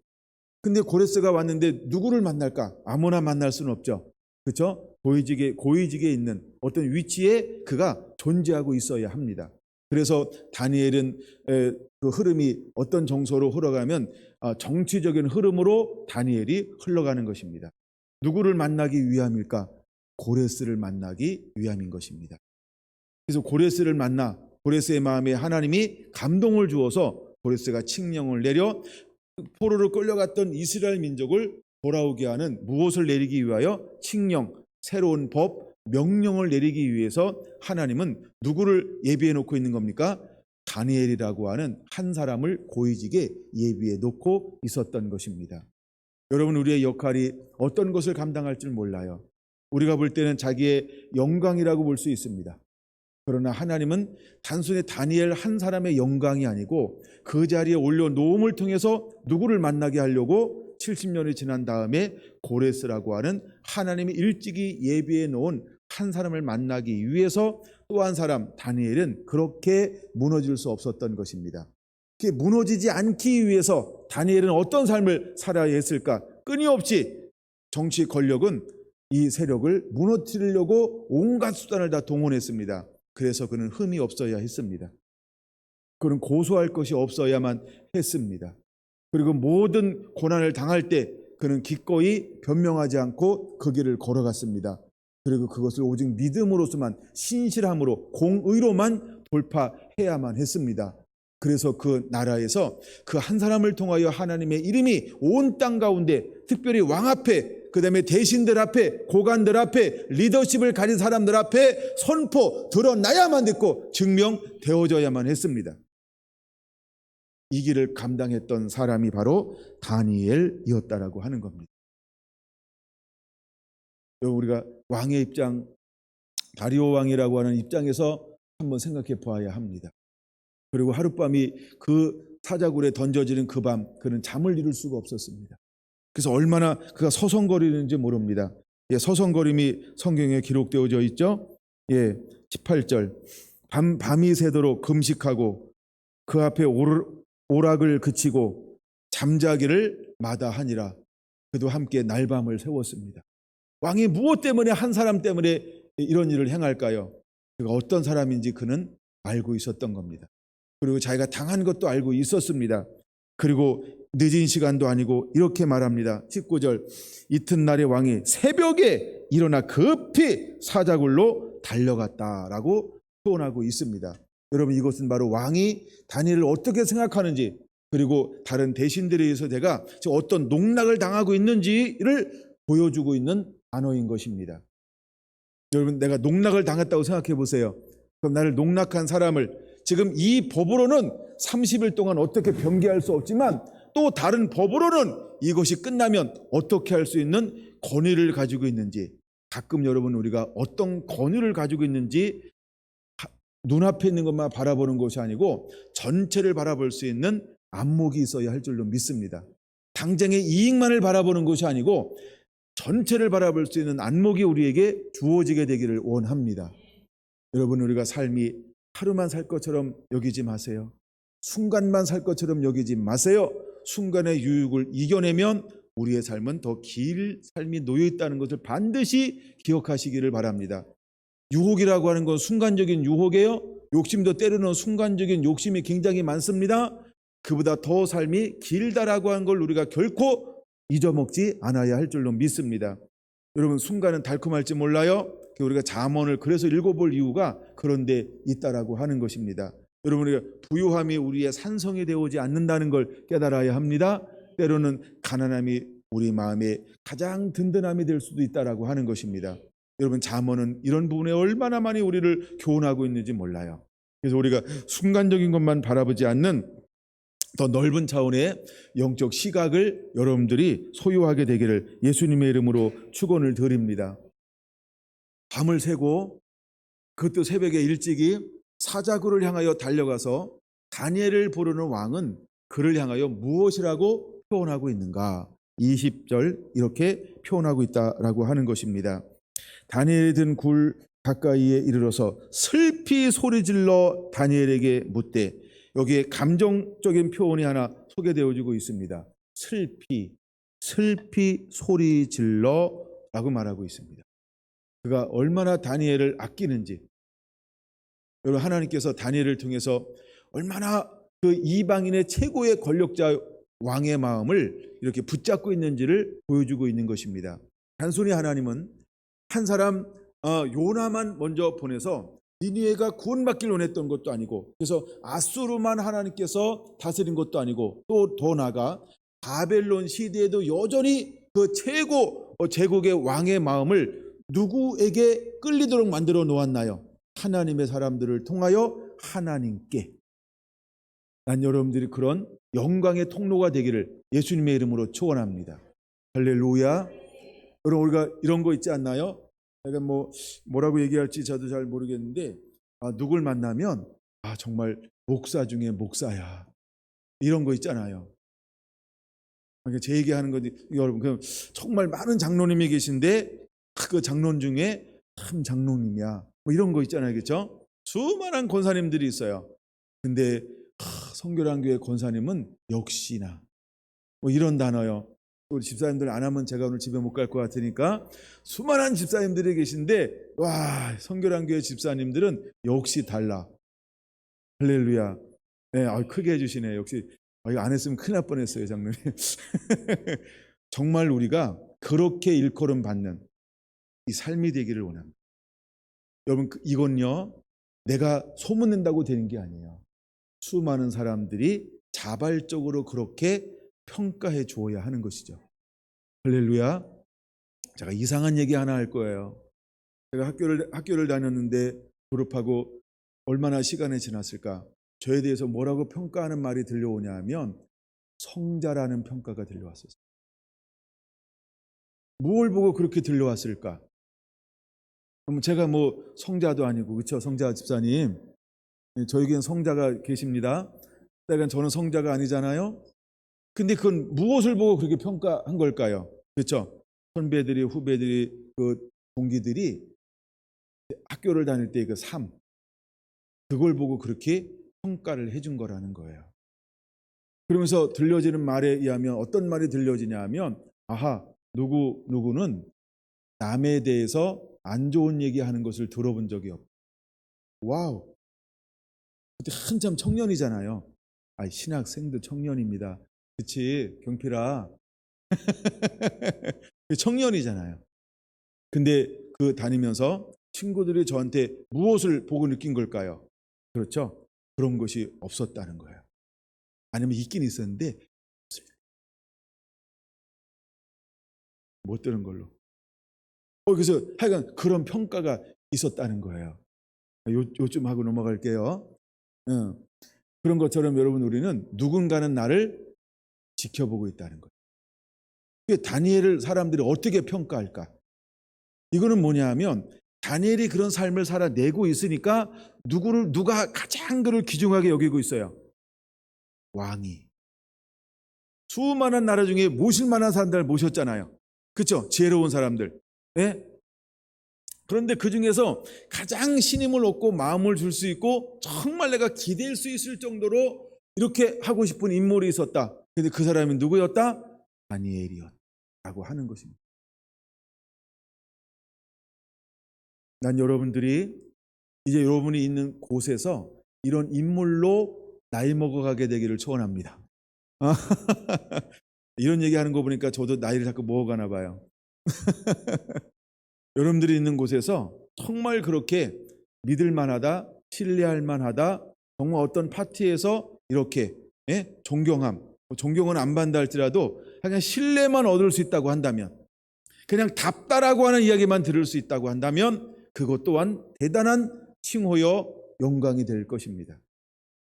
[SPEAKER 1] 근데 고레스가 왔는데 누구를 만날까? 아무나 만날 수는 없죠. 그렇죠? 고위직에 있는 어떤 위치에 그가 존재하고 있어야 합니다. 그래서 다니엘은 그 흐름이 어떤 정서로 흘러가면 정치적인 흐름으로 다니엘이 흘러가는 것입니다. 누구를 만나기 위함일까? 고레스를 만나기 위함인 것입니다. 그래서 고레스를 만나 고레스의 마음에 하나님이 감동을 주어서 고레스가 칙령을 내려 포로로 끌려갔던 이스라엘 민족을 돌아오게 하는 무엇을 내리기 위하여 칙령, 새로운 법, 명령을 내리기 위해서 하나님은 누구를 예비해 놓고 있는 겁니까? 다니엘이라고 하는 한 사람을 고위직에 예비해 놓고 있었던 것입니다. 여러분, 우리의 역할이 어떤 것을 감당할 줄 몰라요. 우리가 볼 때는 자기의 영광이라고 볼 수 있습니다. 그러나 하나님은 단순히 다니엘 한 사람의 영광이 아니고 그 자리에 올려놓음을 통해서 누구를 만나게 하려고 70년이 지난 다음에 고레스라고 하는 하나님이 일찍이 예비해 놓은 한 사람을 만나기 위해서 또 한 사람 다니엘은 그렇게 무너질 수 없었던 것입니다. 그렇게 무너지지 않기 위해서 다니엘은 어떤 삶을 살아야 했을까? 끊임없이 정치 권력은 이 세력을 무너뜨리려고 온갖 수단을 다 동원했습니다. 그래서 그는 흠이 없어야 했습니다. 그는 고소할 것이 없어야만 했습니다. 그리고 모든 고난을 당할 때 그는 기꺼이 변명하지 않고 그 길을 걸어갔습니다. 그리고 그것을 오직 믿음으로서만, 신실함으로, 공의로만 돌파해야만 했습니다. 그래서 그 나라에서 그 한 사람을 통하여 하나님의 이름이 온 땅 가운데, 특별히 왕 앞에, 그 다음에 대신들 앞에, 고관들 앞에, 리더십을 가진 사람들 앞에 선포, 드러나야만 됐고 증명되어져야만 했습니다. 이 길을 감당했던 사람이 바로 다니엘이었다라고 하는 겁니다. 우리가 왕의 입장, 다리오 왕이라고 하는 입장에서 한번 생각해 보아야 합니다. 그리고 하룻밤이 그 사자굴에 던져지는 그 밤, 그는 잠을 이룰 수가 없었습니다. 그래서 얼마나 그가 서성거리는지 모릅니다. 서성거림이 성경에 기록되어져 있죠. 18절. 밤이 새도록 금식하고 그 앞에 오락을 그치고 잠자기를 마다하니라. 그도 함께 날밤을 세웠습니다. 왕이 무엇 때문에, 한 사람 때문에 이런 일을 행할까요? 그가 어떤 사람인지 그는 알고 있었던 겁니다. 그리고 자기가 당한 것도 알고 있었습니다. 그리고 늦은 시간도 아니고 이렇게 말합니다. 19절. 이튿날에 왕이 새벽에 일어나 급히 사자굴로 달려갔다라고 표현하고 있습니다. 여러분, 이것은 바로 왕이 다니엘을 어떻게 생각하는지, 그리고 다른 대신들에 의해서 내가 지금 어떤 농락을 당하고 있는지를 보여주고 있는 단어인 것입니다. 여러분, 내가 농락을 당했다고 생각해 보세요. 그럼 나를 농락한 사람을 지금 이 법으로는 30일 동안 어떻게 변개할 수 없지만 또 다른 법으로는 이것이 끝나면 어떻게 할 수 있는 권위를 가지고 있는지, 가끔 여러분 우리가 어떤 권위를 가지고 있는지 눈앞에 있는 것만 바라보는 것이 아니고 전체를 바라볼 수 있는 안목이 있어야 할 줄로 믿습니다. 당장의 이익만을 바라보는 것이 아니고 전체를 바라볼 수 있는 안목이 우리에게 주어지게 되기를 원합니다. 여러분, 우리가 삶이 하루만 살 것처럼 여기지 마세요. 순간만 살 것처럼 여기지 마세요. 순간의 유혹을 이겨내면 우리의 삶은 더 길 삶이 놓여 있다는 것을 반드시 기억하시기를 바랍니다. 유혹이라고 하는 건 순간적인 유혹이에요. 욕심도 때로는 순간적인 욕심이 굉장히 많습니다. 그보다 더 삶이 길다라고 하는 걸 우리가 결코 잊어먹지 않아야 할 줄로 믿습니다. 여러분, 순간은 달콤할지 몰라요. 우리가 잠언을 그래서 읽어볼 이유가 그런 데 있다라고 하는 것입니다. 여러분, 우리가 부유함이 우리의 산성이 되어오지 않는다는 걸 깨달아야 합니다. 때로는 가난함이 우리 마음에 가장 든든함이 될 수도 있다라고 하는 것입니다. 여러분, 잠언은 이런 부분에 얼마나 많이 우리를 교훈하고 있는지 몰라요. 그래서 우리가 순간적인 것만 바라보지 않는 더 넓은 차원의 영적 시각을 여러분들이 소유하게 되기를 예수님의 이름으로 축원을 드립니다. 밤을 새고 그것도 새벽에 일찍이 사자굴을 향하여 달려가서 다니엘을 부르는 왕은 그를 향하여 무엇이라고 표현하고 있는가? 20절 이렇게 표현하고 있다라고 하는 것입니다. 다니엘이 든 굴 가까이에 이르러서 슬피 소리질러 다니엘에게 묻되, 여기에 감정적인 표현이 하나 소개되어지고 있습니다. 슬피 소리질러라고 말하고 있습니다. 그가 얼마나 다니엘을 아끼는지, 여러분, 하나님께서 다니엘을 통해서 얼마나 그 이방인의 최고의 권력자 왕의 마음을 이렇게 붙잡고 있는지를 보여주고 있는 것입니다. 단순히 하나님은 한 사람 요나만 먼저 보내서 니느웨가 구원받기를 원했던 것도 아니고, 그래서 아수르만 하나님께서 다스린 것도 아니고, 또 더 나아가 바벨론 시대에도 여전히 그 최고 제국의 왕의 마음을 누구에게 끌리도록 만들어 놓았나요? 하나님의 사람들을 통하여 하나님께. 난 여러분들이 그런 영광의 통로가 되기를 예수님의 이름으로 축원합니다. 할렐루야. 여러분, 우리가 이런 거 있지 않나요? 내가 뭐라고 얘기할지 저도 잘 모르겠는데, 누굴 만나면 정말 목사 중에 목사야, 이런 거 있잖아요. 제 얘기하는 건데, 여러분, 정말 많은 장로님이 계신데 그 장로님 중에 참 장로님이야, 이런 거 있잖아요. 그렇죠? 수많은 권사님들이 있어요. 근데 성결한 교회 권사님은 역시나 이런 단어요. 우리 집사님들 안 하면 제가 오늘 집에 못 갈 것 같으니까, 수많은 집사님들이 계신데, 와, 성결한교회 집사님들은 역시 달라. 할렐루야. 네, 크게 해주시네. 역시 이거 안 했으면 큰일 날 뻔했어요, 장로님. 정말 우리가 그렇게 일컬음 받는 이 삶이 되기를 원합니다. 여러분, 이건요, 내가 소문낸다고 되는 게 아니에요. 수많은 사람들이 자발적으로 그렇게 평가해 주어야 하는 것이죠. 할렐루야. 제가 이상한 얘기 하나 할 거예요. 제가 학교를 다녔는데 졸업하고 얼마나 시간이 지났을까? 저에 대해서 뭐라고 평가하는 말이 들려오냐 하면 성자라는 평가가 들려왔었어요. 뭘 보고 그렇게 들려왔을까? 그럼 제가 성자도 아니고, 그렇죠? 성자 집사님, 저에겐 성자가 계십니다. 그러니까 저는 성자가 아니잖아요. 근데 그건 무엇을 보고 그렇게 평가한 걸까요? 그렇죠? 선배들이, 후배들이, 그 동기들이 학교를 다닐 때 그 삶, 그걸 보고 그렇게 평가를 해준 거라는 거예요. 그러면서 들려지는 말에 의하면 어떤 말이 들려지냐 하면, 누구는 남에 대해서 안 좋은 얘기하는 것을 들어본 적이 없고, 와우, 그때 한참 청년이잖아요. 신학생도 청년입니다. 그치, 경필아. 청년이잖아요. 근데 그 다니면서 친구들이 저한테 무엇을 보고 느낀 걸까요? 그렇죠? 그런 것이 없었다는 거예요. 아니면 있긴 있었는데 못 들은 걸로. 그래서 하여간 그런 평가가 있었다는 거예요. 요쯤 하고 넘어갈게요. 그런 것처럼 여러분, 우리는 누군가는 나를 지켜보고 있다는 거예요. 다니엘을 사람들이 어떻게 평가할까? 이거는 뭐냐 하면, 다니엘이 그런 삶을 살아내고 있으니까 누가 가장 그를 귀중하게 여기고 있어요? 왕이. 수많은 나라 중에 모실 만한 사람들을 모셨잖아요. 그렇죠? 지혜로운 사람들. 네? 그런데 그 중에서 가장 신임을 얻고 마음을 줄 수 있고 정말 내가 기댈 수 있을 정도로 이렇게 하고 싶은 인물이 있었다. 근데 그 사람이 누구였다? 다니엘이었다고 하는 것입니다. 난 여러분들이 이제 여러분이 있는 곳에서 이런 인물로 나이 먹어가게 되기를 소원합니다. 이런 얘기하는 거 보니까 저도 나이를 자꾸 먹어가나 봐요. 여러분들이 있는 곳에서 정말 그렇게 믿을 만하다, 신뢰할 만하다, 정말 어떤 파티에서 이렇게 존경은 안 받는다 할지라도 그냥 신뢰만 얻을 수 있다고 한다면, 그냥 답다라고 하는 이야기만 들을 수 있다고 한다면 그것 또한 대단한 칭호여 영광이 될 것입니다.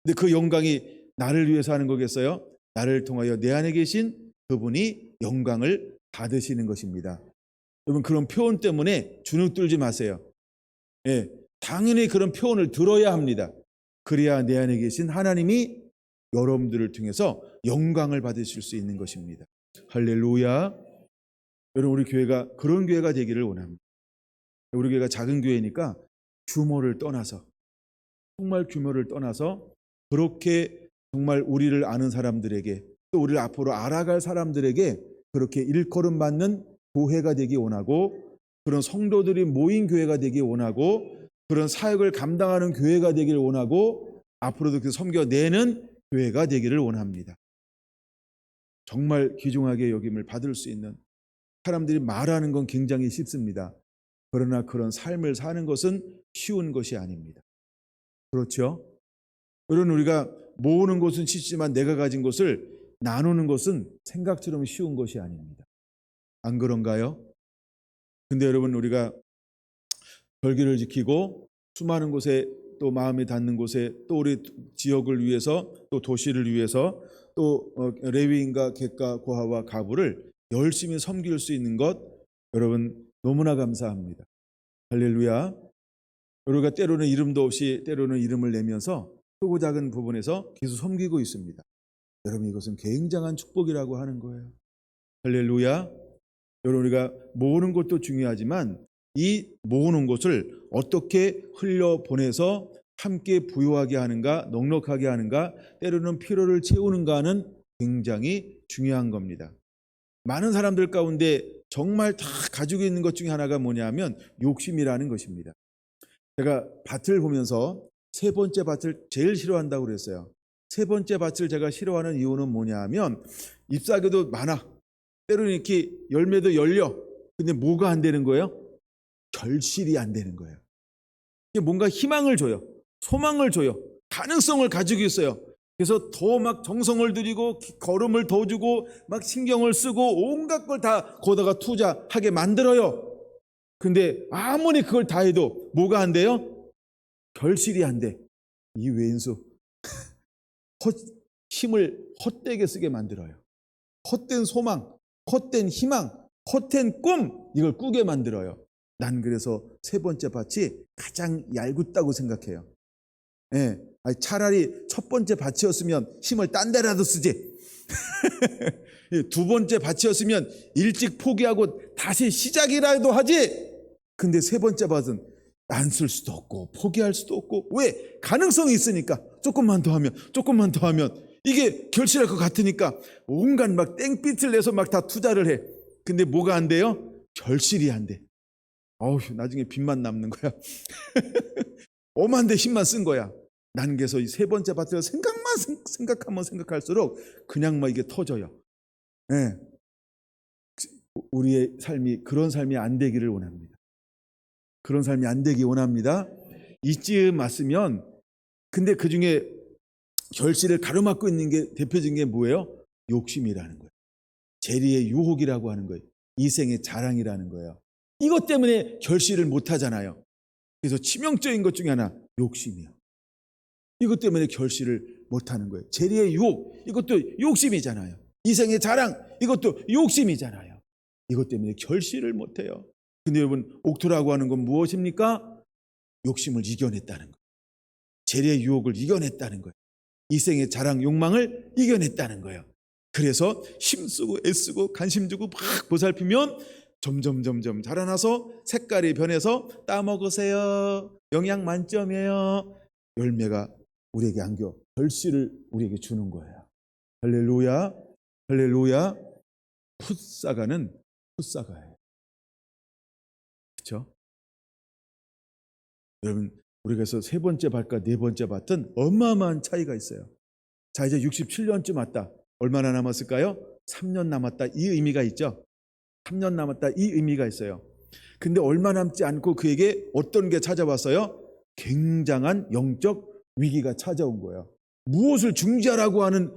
[SPEAKER 1] 근데 그 영광이 나를 위해서 하는 거겠어요? 나를 통하여 내 안에 계신 그분이 영광을 받으시는 것입니다. 여러분, 그런 표현 때문에 주눅 들지 마세요. 당연히 그런 표현을 들어야 합니다. 그래야 내 안에 계신 하나님이 여러분들을 통해서 영광을 받으실 수 있는 것입니다. 할렐루야. 여러분, 우리 교회가 그런 교회가 되기를 원합니다. 우리 교회가 작은 교회니까 규모를 떠나서, 정말 규모를 떠나서 그렇게 정말 우리를 아는 사람들에게, 또 우리를 앞으로 알아갈 사람들에게 그렇게 일컬음 받는 교회가 되기 원하고, 그런 성도들이 모인 교회가 되기 원하고, 그런 사역을 감당하는 교회가 되기를 원하고, 앞으로도 그 섬겨내는 교회가 되기를 원합니다. 정말 귀중하게 여김을 받을 수 있는, 사람들이 말하는 건 굉장히 쉽습니다. 그러나 그런 삶을 사는 것은 쉬운 것이 아닙니다. 그렇죠? 여러분, 우리가 모으는 것은 쉽지만 내가 가진 것을 나누는 것은 생각처럼 쉬운 것이 아닙니다. 안 그런가요? 근데 여러분, 우리가 절기를 지키고 수많은 곳에 또 마음이 닿는 곳에 또 우리 지역을 위해서 또 도시를 위해서 또 레위인과 객과 고하와 가부를 열심히 섬길 수 있는 것, 여러분 너무나 감사합니다. 할렐루야. 우리가 때로는 이름도 없이 때로는 이름을 내면서 크고 작은 부분에서 계속 섬기고 있습니다. 여러분, 이것은 굉장한 축복이라고 하는 거예요. 할렐루야. 여러분, 우리가 모으는 것도 중요하지만 이 모으는 것을 어떻게 흘려보내서 함께 부유하게 하는가, 넉넉하게 하는가, 때로는 필요를 채우는가는 굉장히 중요한 겁니다. 많은 사람들 가운데 정말 다 가지고 있는 것 중에 하나가 뭐냐면 욕심이라는 것입니다. 제가 밭을 보면서 세 번째 밭을 제일 싫어한다고 그랬어요. 세 번째 밭을 제가 싫어하는 이유는 뭐냐면 잎사귀도 많아. 때로는 이렇게 열매도 열려. 근데 뭐가 안 되는 거예요? 결실이 안 되는 거예요. 뭔가 희망을 줘요. 소망을 줘요. 가능성을 가지고 있어요. 그래서 더 막 정성을 들이고 걸음을 더 주고 막 신경을 쓰고 온갖 걸 다 거기다가 투자하게 만들어요. 근데 아무리 그걸 다 해도 뭐가 안 돼요? 결실이 안 돼. 이 왼수 힘을 헛되게 쓰게 만들어요. 헛된 소망, 헛된 희망, 헛된 꿈, 이걸 꾸게 만들어요. 난 그래서 세 번째 밭이 가장 얄궂다고 생각해요. 예, 차라리 첫 번째 밭이었으면 힘을 딴 데라도 쓰지. 두 번째 밭이었으면 일찍 포기하고 다시 시작이라도 하지. 근데 세 번째 밭은 안 쓸 수도 없고 포기할 수도 없고, 왜? 가능성이 있으니까. 조금만 더 하면, 조금만 더 하면 이게 결실할 것 같으니까 온갖 막 땡빛을 내서 막 다 투자를 해. 근데 뭐가 안 돼요? 결실이 안 돼. 나중에 빚만 남는 거야. 오만데 힘만 쓴 거야. 난 그래서 이 세 번째 밭을 생각하면 생각할수록 그냥 막 이게 터져요. 네. 우리의 삶이 그런 삶이 안 되기를 원합니다. 그런 삶이 안 되기 원합니다. 이쯤 왔으면, 근데 그 중에 결실을 가로막고 있는 게 대표적인 게 뭐예요? 욕심이라는 거예요. 재리의 유혹이라고 하는 거예요. 이생의 자랑이라는 거예요. 이것 때문에 결실을 못 하잖아요. 그래서 치명적인 것 중에 하나, 욕심이요. 이것 때문에 결실을 못 하는 거예요. 재리의 유혹, 이것도 욕심이잖아요. 이생의 자랑, 이것도 욕심이잖아요. 이것 때문에 결실을 못 해요. 근데 여러분, 옥토라고 하는 건 무엇입니까? 욕심을 이겨냈다는 거예요. 재리의 유혹을 이겨냈다는 거예요. 이생의 자랑, 욕망을 이겨냈다는 거예요. 그래서 힘쓰고 애쓰고 관심 주고 막 보살피면 점점 자라나서 색깔이 변해서 따먹으세요. 영양 만점이에요. 열매가 우리에게 안겨 결실을 우리에게 주는 거예요. 할렐루야. 할렐루야. 풋사과는 풋사과예요. 그렇죠? 여러분, 우리가 그래서 세 번째 밭과 네 번째 밭은 어마어마한 차이가 있어요. 자, 이제 67년쯤 왔다. 얼마나 남았을까요? 3년 남았다. 이 의미가 있죠. 3년 남았다. 이 의미가 있어요. 근데 얼마 남지 않고 그에게 어떤 게 찾아왔어요? 굉장한 영적 위기가 찾아온 거예요. 무엇을 중지하라고 하는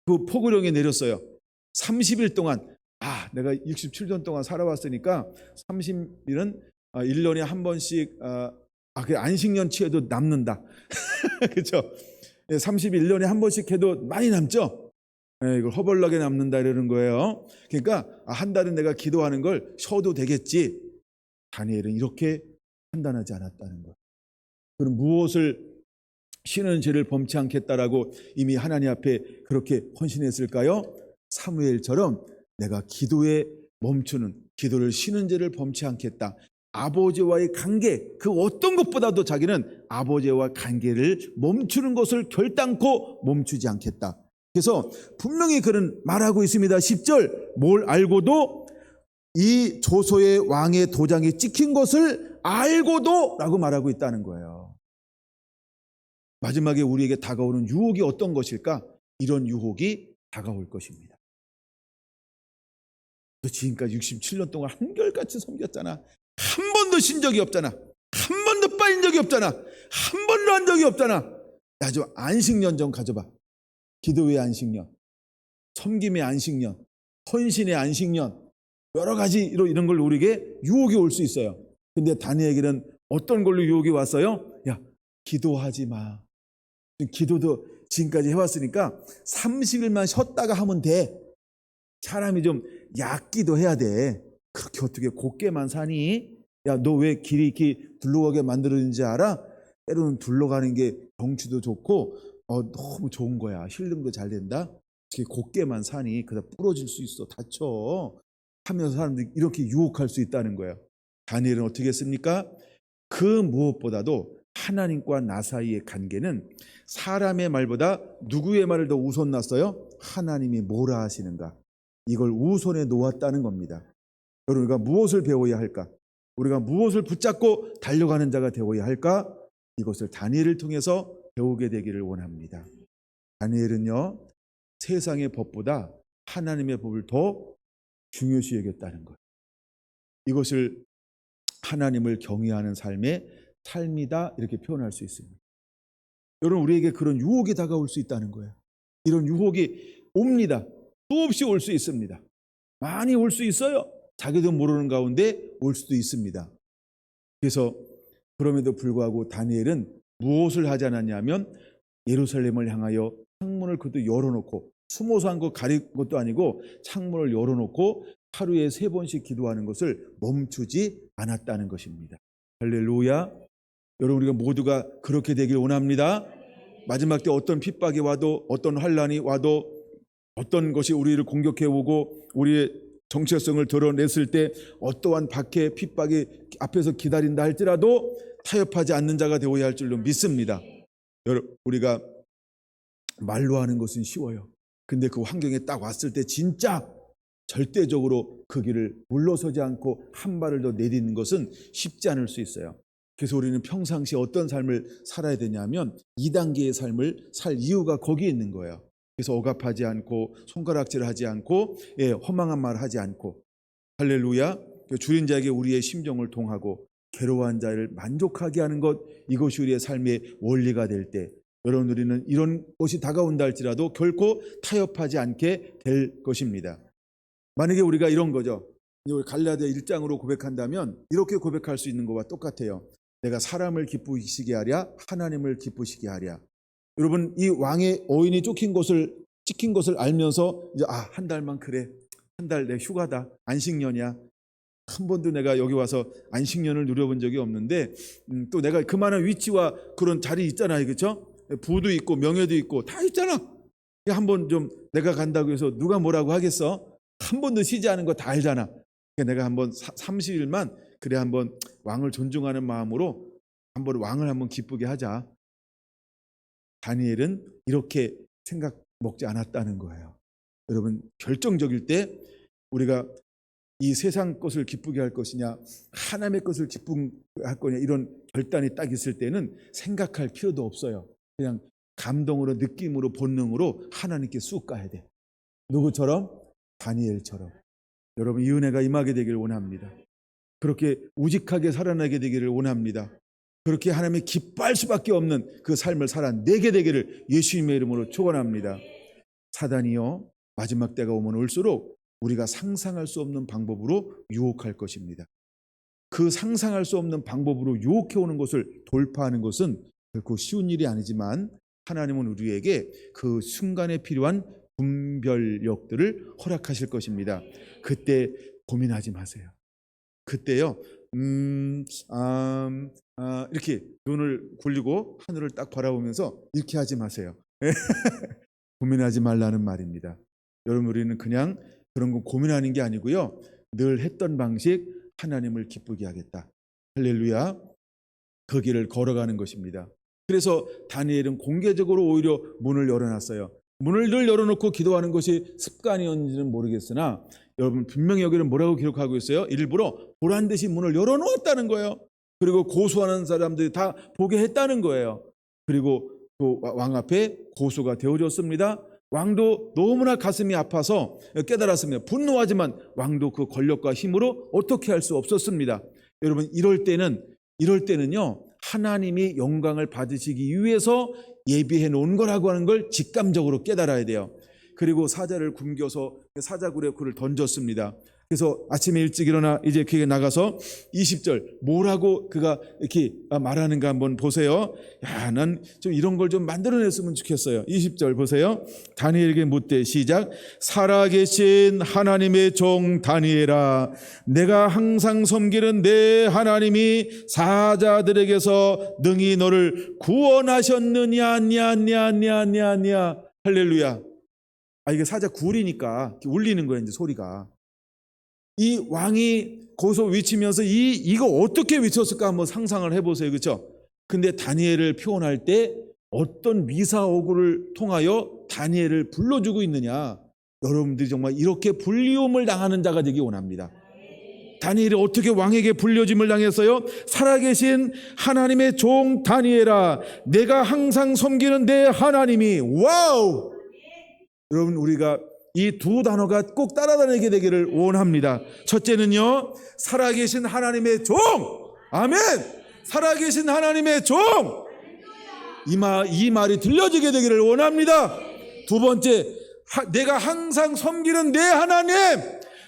[SPEAKER 1] 그 포고령이 내렸어요. 30일 동안, 내가 67년 동안 살아왔으니까 30일은 1년에 한 번씩 그 안식년치에도 남는다. 그렇죠? 31년에 한 번씩 해도 많이 남죠? 이걸 허벌나게 남는다 이러는 거예요. 그러니까 한 달은 내가 기도하는 걸 쉬어도 되겠지. 다니엘은 이렇게 판단하지 않았다는 거예요. 그럼 무엇을 쉬는 죄를 범치 않겠다라고 이미 하나님 앞에 그렇게 헌신했을까요? 사무엘처럼 내가 기도에 멈추는, 기도를 쉬는 죄를 범치 않겠다. 아버지와의 관계, 그 어떤 것보다도 자기는 아버지와 관계를 멈추는 것을 결단코 멈추지 않겠다. 그래서 분명히 그는 말하고 있습니다. 10절, 뭘 알고도 이 조소의 왕의 도장이 찍힌 것을 알고도 라고 말하고 있다는 거예요. 마지막에 우리에게 다가오는 유혹이 어떤 것일까? 이런 유혹이 다가올 것입니다. 너 지금까지 67년 동안 한결같이 섬겼잖아. 한 번도 신 적이 없잖아. 한 번도 빠진 적이 없잖아. 한 번도 한 적이 없잖아. 야, 좀 안식년 좀 가져봐. 기도의 안식년, 섬김의 안식년, 헌신의 안식년, 여러 가지 이런 걸 우리에게 유혹이 올 수 있어요. 근데 다니엘에게는 어떤 걸로 유혹이 왔어요? 야, 기도하지 마. 기도도 지금까지 해왔으니까 30일만 쉬었다가 하면 돼. 사람이 좀 약기도 해야 돼. 그렇게 어떻게 곱게만 사니? 야, 너 왜 길이 이렇게 둘러가게 만들어진지 알아? 때로는 둘러가는 게 경치도 좋고 너무 좋은 거야. 힐링도 잘 된다. 어떻게 곱게만 사니? 그러다 부러질 수 있어. 다쳐. 하면서 사람들이 이렇게 유혹할 수 있다는 거예요. 다니엘은 어떻게 했습니까? 그 무엇보다도 하나님과 나 사이의 관계는 사람의 말보다 누구의 말을 더 우선 놨어요? 하나님이 뭐라 하시는가? 이걸 우선에 놓았다는 겁니다. 여러분, 우리가 무엇을 배워야 할까? 우리가 무엇을 붙잡고 달려가는 자가 되어야 할까? 이것을 다니엘을 통해서 배우게 되기를 원합니다. 다니엘은요, 세상의 법보다 하나님의 법을 더 중요시 여겼다는 것. 이것을 하나님을 경외하는 삶이다 이렇게 표현할 수 있습니다. 여러분, 우리에게 그런 유혹이 다가올 수 있다는 거예요. 이런 유혹이 옵니다. 수없이 올 수 있습니다. 많이 올 수 있어요. 자기도 모르는 가운데 올 수도 있습니다. 그래서 그럼에도 불구하고 다니엘은 무엇을 하지 않았냐면 예루살렘을 향하여 창문을 그것도 열어놓고 숨어서 한 거 가린 것도 아니고 창문을 열어놓고 하루에 3번씩 기도하는 것을 멈추지 않았다는 것입니다. 할렐루야. 여러분, 우리가 모두가 그렇게 되길 원합니다. 마지막 때 어떤 핍박이 와도 어떤 환난이 와도 어떤 것이 우리를 공격해 오고 우리의 정체성을 드러냈을 때 어떠한 박해 핍박이 앞에서 기다린다 할지라도 타협하지 않는 자가 되어야 할 줄로 믿습니다. 여러분, 우리가 말로 하는 것은 쉬워요. 근데 그 환경에 딱 왔을 때 진짜 절대적으로 그 길을 물러서지 않고 한 발을 더 내딛는 것은 쉽지 않을 수 있어요. 그래서 우리는 평상시에 어떤 삶을 살아야 되냐면 2단계의 삶을 살 이유가 거기에 있는 거예요. 그래서 억압하지 않고 손가락질하지 않고 허망한 말 하지 않고 할렐루야. 주인 자에게 우리의 심정을 통하고 괴로워한 자를 만족하게 하는 것, 이것이 우리의 삶의 원리가 될 때 여러분, 우리는 이런 것이 다가온다 할지라도 결코 타협하지 않게 될 것입니다. 만약에 우리가 이런 거죠. 갈라디아 1장으로 고백한다면 이렇게 고백할 수 있는 것과 똑같아요. 내가 사람을 기쁘시게 하랴 하나님을 기쁘시게 하랴. 여러분, 이 왕의 어인이 찍힌 것을 알면서 이제 한 달만 그래. 한 달 내 휴가다. 안식년이야. 한 번도 내가 여기 와서 안식년을 누려본 적이 없는데 또 내가 그만한 위치와 그런 자리 있잖아요. 그렇죠? 부도 있고 명예도 있고 다 있잖아. 한번 좀 내가 간다고 해서 누가 뭐라고 하겠어? 한 번도 쉬지 않은 거 다 알잖아. 그러니까 내가 한번 30일만 그래 한번 왕을 존중하는 마음으로 한번 왕을 한번 기쁘게 하자. 다니엘은 이렇게 생각 먹지 않았다는 거예요. 여러분, 결정적일 때 우리가 이 세상 것을 기쁘게 할 것이냐 하나님의 것을 기쁘게 할 거냐 이런 결단이 딱 있을 때는 생각할 필요도 없어요. 그냥 감동으로 느낌으로 본능으로 하나님께 쑥 가야 돼. 누구처럼? 다니엘처럼. 여러분, 이 은혜가 임하게 되기를 원합니다. 그렇게 우직하게 살아나게 되기를 원합니다. 그렇게 하나님이 기뻐할 수밖에 없는 그 삶을 살아내게 되기를 예수님의 이름으로 축원합니다. 사단이요, 마지막 때가 오면 올수록 우리가 상상할 수 없는 방법으로 유혹할 것입니다. 그 상상할 수 없는 방법으로 유혹해 오는 것을 돌파하는 것은 결코 쉬운 일이 아니지만 하나님은 우리에게 그 순간에 필요한 분별력들을 허락하실 것입니다. 그때 고민하지 마세요. 그때요, 이렇게 눈을 굴리고 하늘을 딱 바라보면서 이렇게 하지 마세요. 고민하지 말라는 말입니다. 여러분, 우리는 그냥 그런 거 고민하는 게 아니고요, 늘 했던 방식 하나님을 기쁘게 하겠다. 할렐루야. 그 길을 걸어가는 것입니다. 그래서 다니엘은 공개적으로 오히려 문을 열어놨어요. 문을 늘 열어놓고 기도하는 것이 습관이었는지는 모르겠으나 여러분, 분명히 여기는 뭐라고 기록하고 있어요? 일부러 보란듯이 문을 열어놓았다는 거예요. 그리고 고소하는 사람들이 다 보게 했다는 거예요. 그리고 또 왕 앞에 고소가 되어졌습니다. 왕도 너무나 가슴이 아파서 깨달았습니다. 분노하지만 왕도 그 권력과 힘으로 어떻게 할 수 없었습니다.
[SPEAKER 3] 여러분 이럴 때는요 하나님이 영광을 받으시기 위해서 예비해 놓은 거라고 하는 걸 직감적으로 깨달아야 돼요. 그리고 사자를 굶겨서 사자굴에 그를 던졌습니다. 그래서 아침에 일찍 일어나 이제 그게 나가서 20절 뭐라고 그가 이렇게 말하는가 한번 보세요. 야, 난 좀 이런 걸 좀 만들어냈으면 좋겠어요. 20절 보세요. 다니엘에게 묻되 시작. 살아계신 하나님의 종 다니엘아, 내가 항상 섬기는 내 하나님이 사자들에게서 능히 너를 구원하셨느냐 냐 할렐루야. 이게 사자 굴이니까 울리는 거예요, 이제 소리가. 이 왕이 거기서 외치면서 이거 어떻게 외쳤을까 한번 상상을 해보세요. 그렇죠? 근데 다니엘을 표현할 때 어떤 미사오구를 통하여 다니엘을 불러주고 있느냐. 여러분들이 정말 이렇게 불리움을 당하는 자가 되기 원합니다. 다니엘이 어떻게 왕에게 불려짐을 당했어요? 살아계신 하나님의 종 다니엘아, 내가 항상 섬기는 내 하나님이. 와우! 여러분 우리가 이 두 단어가 꼭 따라다니게 되기를 원합니다. 첫째는요, 살아계신 하나님의 종. 아멘. 살아계신 하나님의 종. 이 말이 들려지게 되기를 원합니다. 두 번째, 내가 항상 섬기는 내 하나님.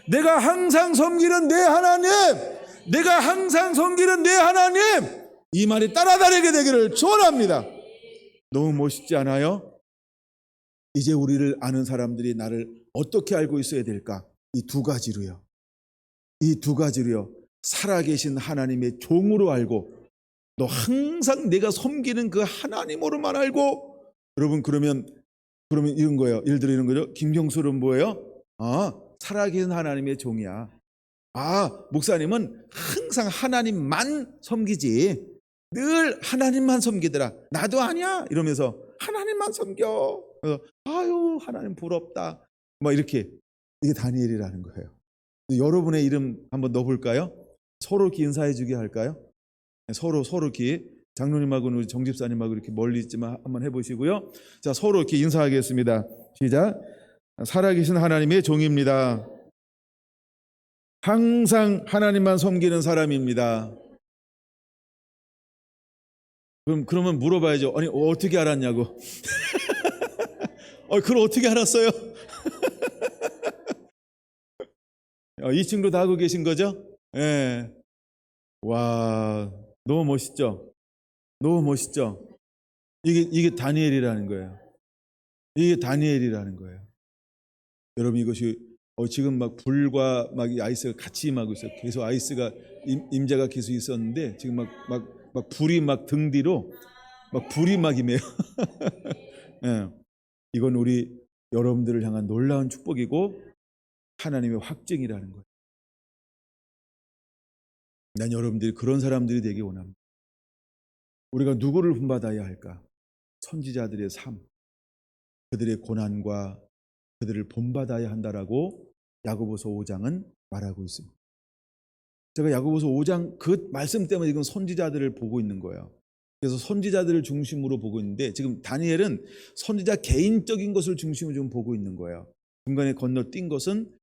[SPEAKER 3] 내가 항상 섬기는 내 하나님. 내가 항상 섬기는 내 하나님. 이 말이 따라다니게 되기를 원합니다. 너무 멋있지 않아요? 이제 우리를 아는 사람들이 나를 어떻게 알고 있어야 될까? 이 두 가지로요. 이 두 가지로요. 살아계신 하나님의 종으로 알고, 너 항상 내가 섬기는 그 하나님으로만 알고. 여러분 그러면 이런 거예요. 예를 들어 이런 거죠. 김경수는 뭐예요? 살아계신 하나님의 종이야. 목사님은 항상 하나님만 섬기지. 늘 하나님만 섬기더라. 나도 아니야. 이러면서 하나님만 섬겨. 그래서 하나님 부럽다. 막 이렇게. 이게 다니엘이라는 거예요. 여러분의 이름 한번 넣어볼까요? 서로 이렇게 인사해 주게 할까요? 서로 이렇게 장로님하고는 우리 정집사님하고 이렇게 멀리 있지만 한번 해보시고요. 자, 서로 이렇게 인사하겠습니다. 시작. 살아계신 하나님의 종입니다. 항상 하나님만 섬기는 사람입니다. 그러면 물어봐야죠. 아니 어떻게 알았냐고. 그걸 어떻게 알았어요? 이 친구 다 하고 계신 거죠? 예. 와, 너무 멋있죠? 너무 멋있죠? 이게 다니엘이라는 거예요. 이게 다니엘이라는 거예요. 여러분 이것이 지금 막 불과 막 아이스가 같이 임하고 있어요. 계속 아이스가 임재가 계속 있었는데 지금 막 불이 막 등 뒤로 막 불이 막 임해요. 예. 이건 우리 여러분들을 향한 놀라운 축복이고 하나님의 확증이라는 거예요. 난 여러분들이 그런 사람들이 되기 원합니다. 우리가 누구를 본받아야 할까? 선지자들의 삶, 그들의 고난과 그들을 본받아야 한다라고 야고보서 5장은 말하고 있습니다. 제가 야고보서 5장 그 말씀 때문에 지금 선지자들을 보고 있는 거예요. 그래서 선지자들을 중심으로 보고 있는데 지금 다니엘은 선지자 개인적인 것을 중심으로 좀 보고 있는 거예요. 중간에 건너뛴 것은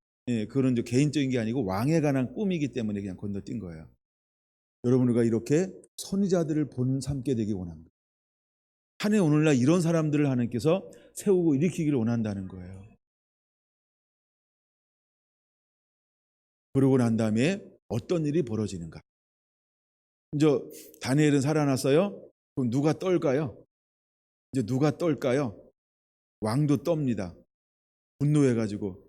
[SPEAKER 3] 그런 개인적인 게 아니고 왕에 관한 꿈이기 때문에 그냥 건너뛴 거예요. 여러분과 이렇게 선지자들을 본 삼게 되기 원합니다. 한 해 오늘날 이런 사람들을 하나님께서 세우고 일으키기를 원한다는 거예요. 그러고 난 다음에 어떤 일이 벌어지는가? 이제 다니엘은 살아났어요. 그럼 누가 떨까요? 이제 누가 떨까요? 왕도 떱니다. 분노해가지고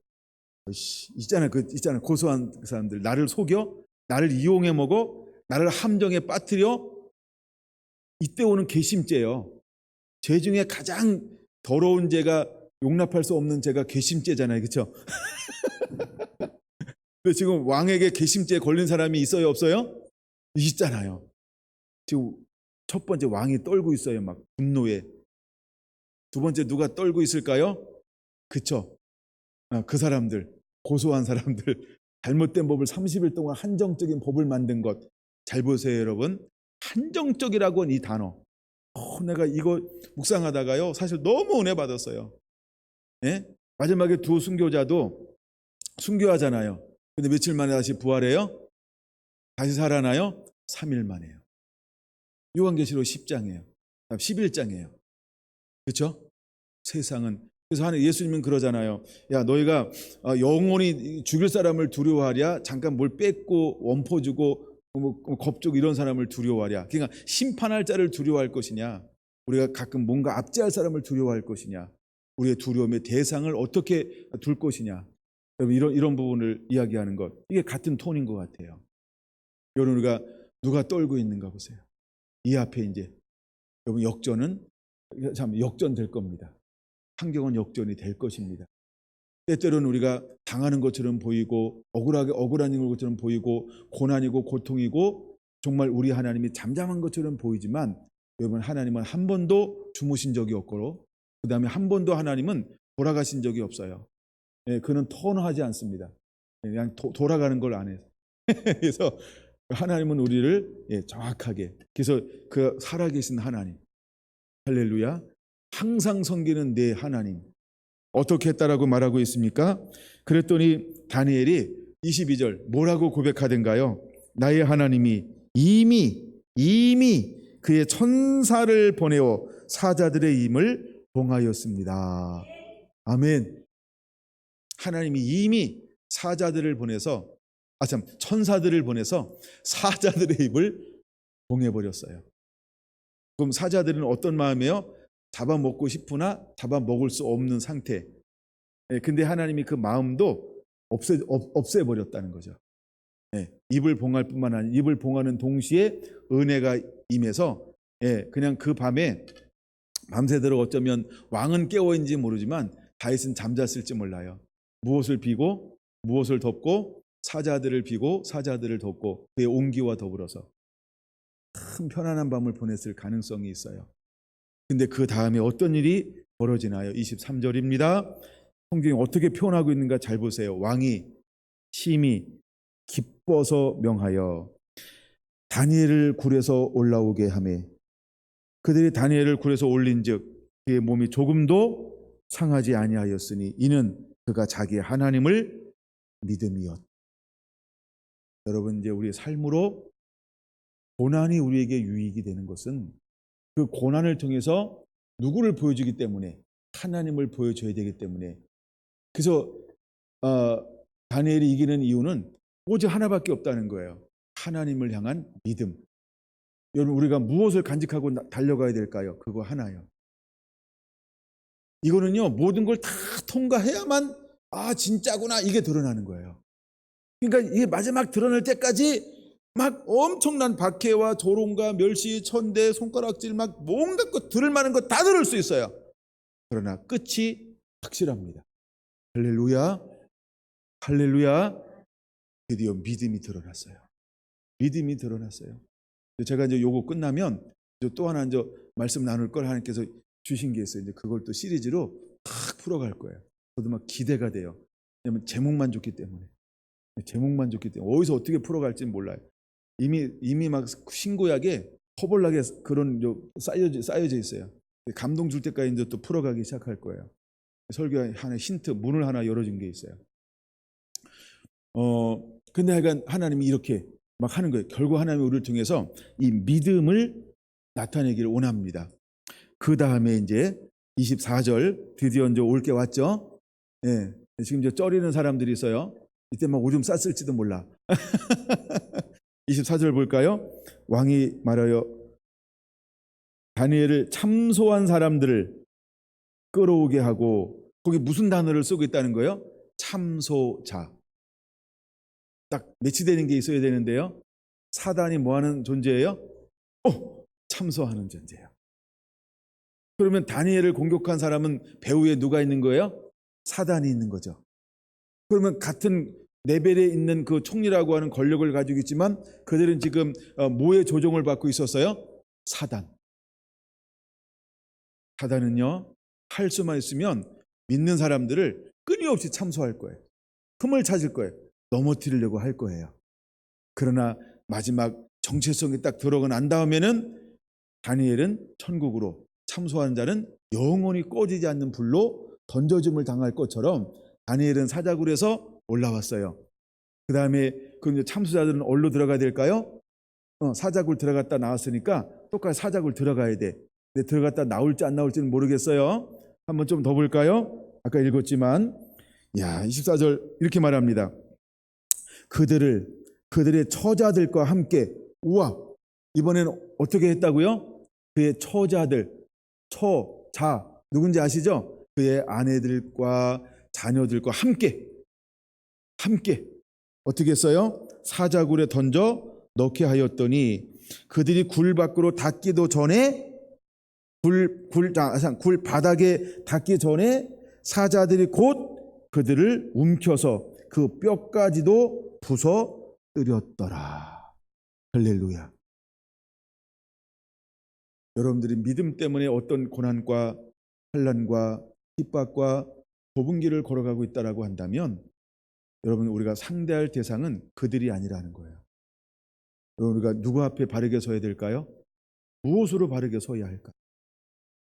[SPEAKER 3] 있잖아요. 고소한 사람들 나를 속여, 나를 이용해 먹어, 나를 함정에 빠뜨려. 이때 오는 괘씸죄예요. 죄 중에 가장 더러운 죄가 용납할 수 없는 죄가 괘씸죄잖아요, 그렇죠? 근데 지금 왕에게 괘씸죄에 걸린 사람이 있어요, 없어요? 있잖아요. 지금 첫 번째 왕이 떨고 있어요, 막 분노에. 두 번째 누가 떨고 있을까요? 그쵸? 그 사람들, 고소한 사람들, 잘못된 법을 30일 동안 한정적인 법을 만든 것. 잘 보세요, 여러분. 한정적이라고 하는 이 단어. 내가 이거 묵상하다가요, 사실 너무 은혜 받았어요. 예? 마지막에 두 순교자도 순교하잖아요. 근데 며칠 만에 다시 부활해요? 다시 살아나요? 3일 만에요. 요한계시록 10장이에요. 11장이에요. 그렇죠? 세상은 그래서 하는 예수님은 그러잖아요. 야, 너희가 영원히 죽일 사람을 두려워하랴? 잠깐 뭘 뺏고 원포 주고 겁주고 이런 사람을 두려워하랴? 그러니까 심판할 자를 두려워할 것이냐? 우리가 가끔 뭔가 압제할 사람을 두려워할 것이냐? 우리의 두려움의 대상을 어떻게 둘 것이냐? 여러분 이런 부분을 이야기하는 것, 이게 같은 톤인 것 같아요. 여러분 우리가 누가 떨고 있는가 보세요. 이 앞에 이제 여러분 역전 될 겁니다. 환경은 역전이 될 것입니다. 때때로는 우리가 당하는 것처럼 보이고 억울한 것처럼 보이고 고난이고 고통이고 정말 우리 하나님이 잠잠한 것처럼 보이지만 여러분 하나님은 한 번도 주무신 적이 없고 그 다음에 한 번도 하나님은 돌아가신 적이 없어요. 예, 그는 턴하지 않습니다. 그냥 돌아가는 걸 안 해요. 그래서 하나님은 우리를 정확하게 그래서 그 살아계신 하나님 할렐루야 항상 섬기는 내 하나님 어떻게 했다라고 말하고 있습니까? 그랬더니 다니엘이 22절 뭐라고 고백하던가요? 나의 하나님이 이미 그의 천사를 보내어 사자들의 힘을 봉하였습니다. 아멘. 하나님이 이미 사자들을 보내서 천사들을 보내서 사자들의 입을 봉해버렸어요. 그럼 사자들은 어떤 마음이에요? 잡아먹고 싶으나 잡아먹을 수 없는 상태. 근데 하나님이 그 마음도 없애버렸다는 거죠. 입을 봉할 뿐만 아니라 입을 봉하는 동시에 은혜가 임해서 그냥 그 밤에 밤새도록 어쩌면 왕은 깨어있는지 모르지만 다윗은 잠잤을지 몰라요. 무엇을 비고 무엇을 덮고 사자들을 비고 사자들을 덮고 그의 온기와 더불어서 큰 편안한 밤을 보냈을 가능성이 있어요. 근데 그 다음에 어떤 일이 벌어지나요? 23절입니다. 성경이 어떻게 표현하고 있는가 잘 보세요. 왕이 심히 기뻐서 명하여 다니엘을 굴에서 올라오게 하매 그들이 다니엘을 굴에서 올린즉 그의 몸이 조금도 상하지 아니하였으니 이는 그가 자기의 하나님을 믿음이었다. 여러분 이제 우리의 삶으로 고난이 우리에게 유익이 되는 것은 그 고난을 통해서 누구를 보여주기 때문에 하나님을 보여줘야 되기 때문에 그래서 다니엘이 이기는 이유는 오직 하나밖에 없다는 거예요. 하나님을 향한 믿음. 여러분 우리가 무엇을 간직하고 달려가야 될까요? 그거 하나요. 이거는요 모든 걸 다 통과해야만 진짜구나 이게 드러나는 거예요. 그러니까 이게 마지막 드러날 때까지 막 엄청난 박해와 조롱과 멸시, 천대, 손가락질 막 뭔가 것 들을 만한 거 다 들을 수 있어요. 그러나 끝이 확실합니다. 할렐루야, 할렐루야. 드디어 믿음이 드러났어요. 믿음이 드러났어요. 제가 이제 요거 끝나면 또 하나 이제 말씀 나눌 걸 하나님께서 주신 게 있어요. 이제 그걸 또 시리즈로 탁 풀어갈 거예요. 저도 막 기대가 돼요. 왜냐면 제목만 좋기 때문에. 어디서 어떻게 풀어갈지 몰라요. 이미 막 신구약에 허벌나게 그런 쌓여져 있어요. 감동 줄 때까지 이제 또 풀어가기 시작할 거예요. 설교에 하나 힌트, 문을 하나 열어준 게 있어요. 근데 하여간 하나님이 이렇게 막 하는 거예요. 결국 하나님이 우리를 통해서 이 믿음을 나타내기를 원합니다. 그 다음에 이제 24절 드디어 이제 올 게 왔죠. 지금 이제 쩔이는 사람들이 있어요. 이때 막 오줌 쌌을지도 몰라. 24절 볼까요? 왕이 말하여 다니엘을 참소한 사람들을 끌어오게 하고 거기 무슨 단어를 쓰고 있다는 거예요? 참소자. 딱 매치되는 게 있어야 되는데요. 사단이 뭐하는 존재예요? 참소하는 존재예요. 그러면 다니엘을 공격한 사람은 배후에 누가 있는 거예요? 사단이 있는 거죠. 그러면 같은 레벨에 있는 그 총리라고 하는 권력을 가지고 있지만 그들은 지금 뭐의 조종을 받고 있었어요? 사단은요 할 수만 있으면 믿는 사람들을 끊임없이 참소할 거예요. 틈을 찾을 거예요. 넘어뜨리려고 할 거예요. 그러나 마지막 정체성이 딱 들어가고 난 다음에는 다니엘은 천국으로, 참소하는 자는 영원히 꺼지지 않는 불로 던져짐을 당할 것처럼 다니엘은 사자굴에서 올라왔어요. 그 다음에 그 참수자들은 어디로 들어가야 될까요? 사자굴 들어갔다 나왔으니까 똑같이 사자굴 들어가야 돼. 근데 들어갔다 나올지 안 나올지는 모르겠어요. 한번 좀 더 볼까요? 아까 읽었지만, 24절 이렇게 말합니다. 그들의 처자들과 함께, 우와, 이번에는 어떻게 했다고요? 그의 처자들, 처자, 누군지 아시죠? 그의 아내들과 자녀들과 함께 어떻게 했어요? 사자굴에 던져 넣게 하였더니 그들이 굴 밖으로 닿기도 전에 굴 바닥에 닿기 전에 사자들이 곧 그들을 움켜서 그 뼈까지도 부숴뜨렸더라. 할렐루야. 여러분들이 믿음 때문에 어떤 고난과 환난과 핍박과 좁은 길을 걸어가고 있다라고 한다면 여러분, 우리가 상대할 대상은 그들이 아니라는 거예요. 여러분, 우리가 누구 앞에 바르게 서야 될까요? 무엇으로 바르게 서야 할까?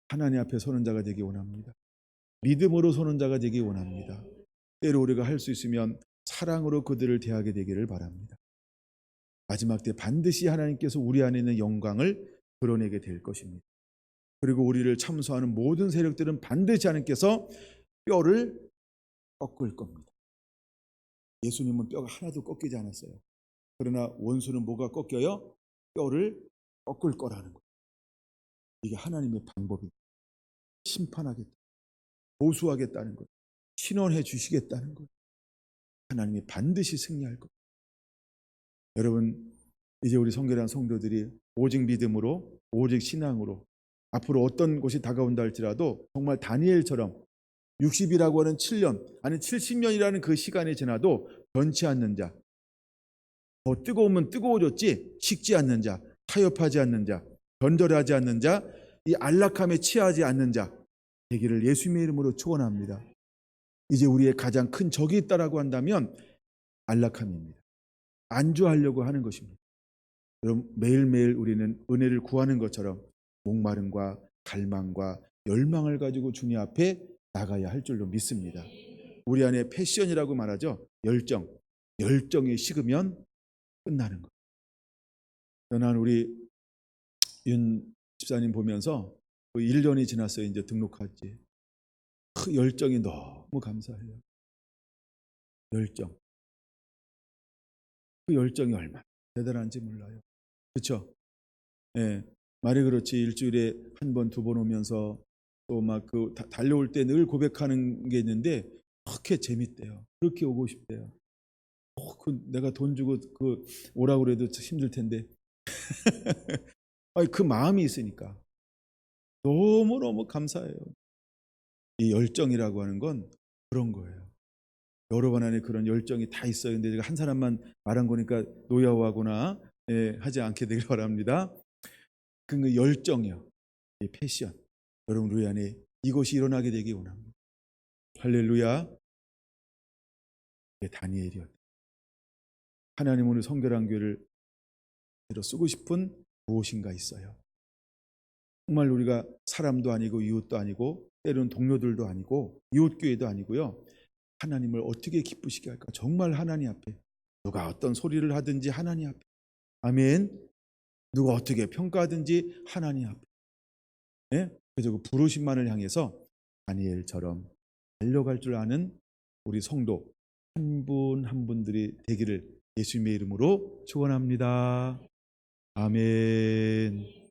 [SPEAKER 3] 하나님 앞에 서는 자가 되기 원합니다. 믿음으로 서는 자가 되기 원합니다. 때로 우리가 할 수 있으면 사랑으로 그들을 대하게 되기를 바랍니다. 마지막 때 반드시 하나님께서 우리 안에 있는 영광을 드러내게 될 것입니다. 그리고 우리를 참소하는 모든 세력들은 반드시 하나님께서 뼈를 꺾을 겁니다. 예수님은 뼈가 하나도 꺾이지 않았어요. 그러나 원수는 뭐가 꺾여요? 뼈를 꺾을 거라는 거예요. 이게 하나님의 방법입니다. 심판하겠다, 보수하겠다는 거예요. 신원해 주시겠다는 거예요. 하나님이 반드시 승리할 거예요. 여러분, 이제 우리 성결한 성도들이 오직 믿음으로, 오직 신앙으로 앞으로 어떤 것이 다가온다 할지라도 정말 다니엘처럼 60이라고 하는 7년, 아니 70년이라는 그 시간이 지나도 변치 않는 자, 더 뜨거우면 뜨거워졌지 식지 않는 자, 타협하지 않는 자, 변절하지 않는 자, 이 안락함에 취하지 않는 자 되기를 예수님의 이름으로 축원합니다. 이제 우리의 가장 큰 적이 있다라고 한다면 안락함입니다. 안주하려고 하는 것입니다. 여러분, 매일매일 우리는 은혜를 구하는 것처럼 목마름과 갈망과 열망을 가지고 주님 앞에 나가야 할 줄로 믿습니다. 우리 안에 패션이라고 말하죠. 열정이 식으면 끝나는 거예요. 저는 우리 윤 집사님 보면서 1년이 지났어요. 이제 등록했지. 그 열정이 너무 감사해요. 열정. 그 열정이 얼마나 대단한지 몰라요. 그렇죠? 예, 말이 그렇지. 일주일에 한 번, 두 번 오면서 또 막 그 달려올 때 늘 고백하는 게 있는데 그렇게 재밌대요. 그렇게 오고 싶대요. 내가 돈 주고 오라고 그래도 힘들 텐데. 아니, 그 마음이 있으니까 너무너무 감사해요. 이 열정이라고 하는 건 그런 거예요. 여러분 안에 그런 열정이 다 있어요. 근데 제가 한 사람만 말한 거니까 노여워하거나 하지 않게 되길 바랍니다. 그 열정이요, 이 패션. 여러분 우리 안에 이것이 일어나게 되기 원합니다. 할렐루야. 이게 다니엘이었다. 하나님 오늘 성결한 교회를 쓰고 싶은 무엇인가 있어요. 정말 우리가 사람도 아니고 이웃도 아니고 때로는 동료들도 아니고 이웃교회도 아니고요. 하나님을 어떻게 기쁘시게 할까? 정말 하나님 앞에 누가 어떤 소리를 하든지 하나님 앞에, 아멘. 누가 어떻게 평가하든지 하나님 앞에, 그래서 그 부르심만을 향해서 다니엘처럼 달려갈 줄 아는 우리 성도 한 분 한 분들이 되기를 예수님의 이름으로 축원합니다. 아멘.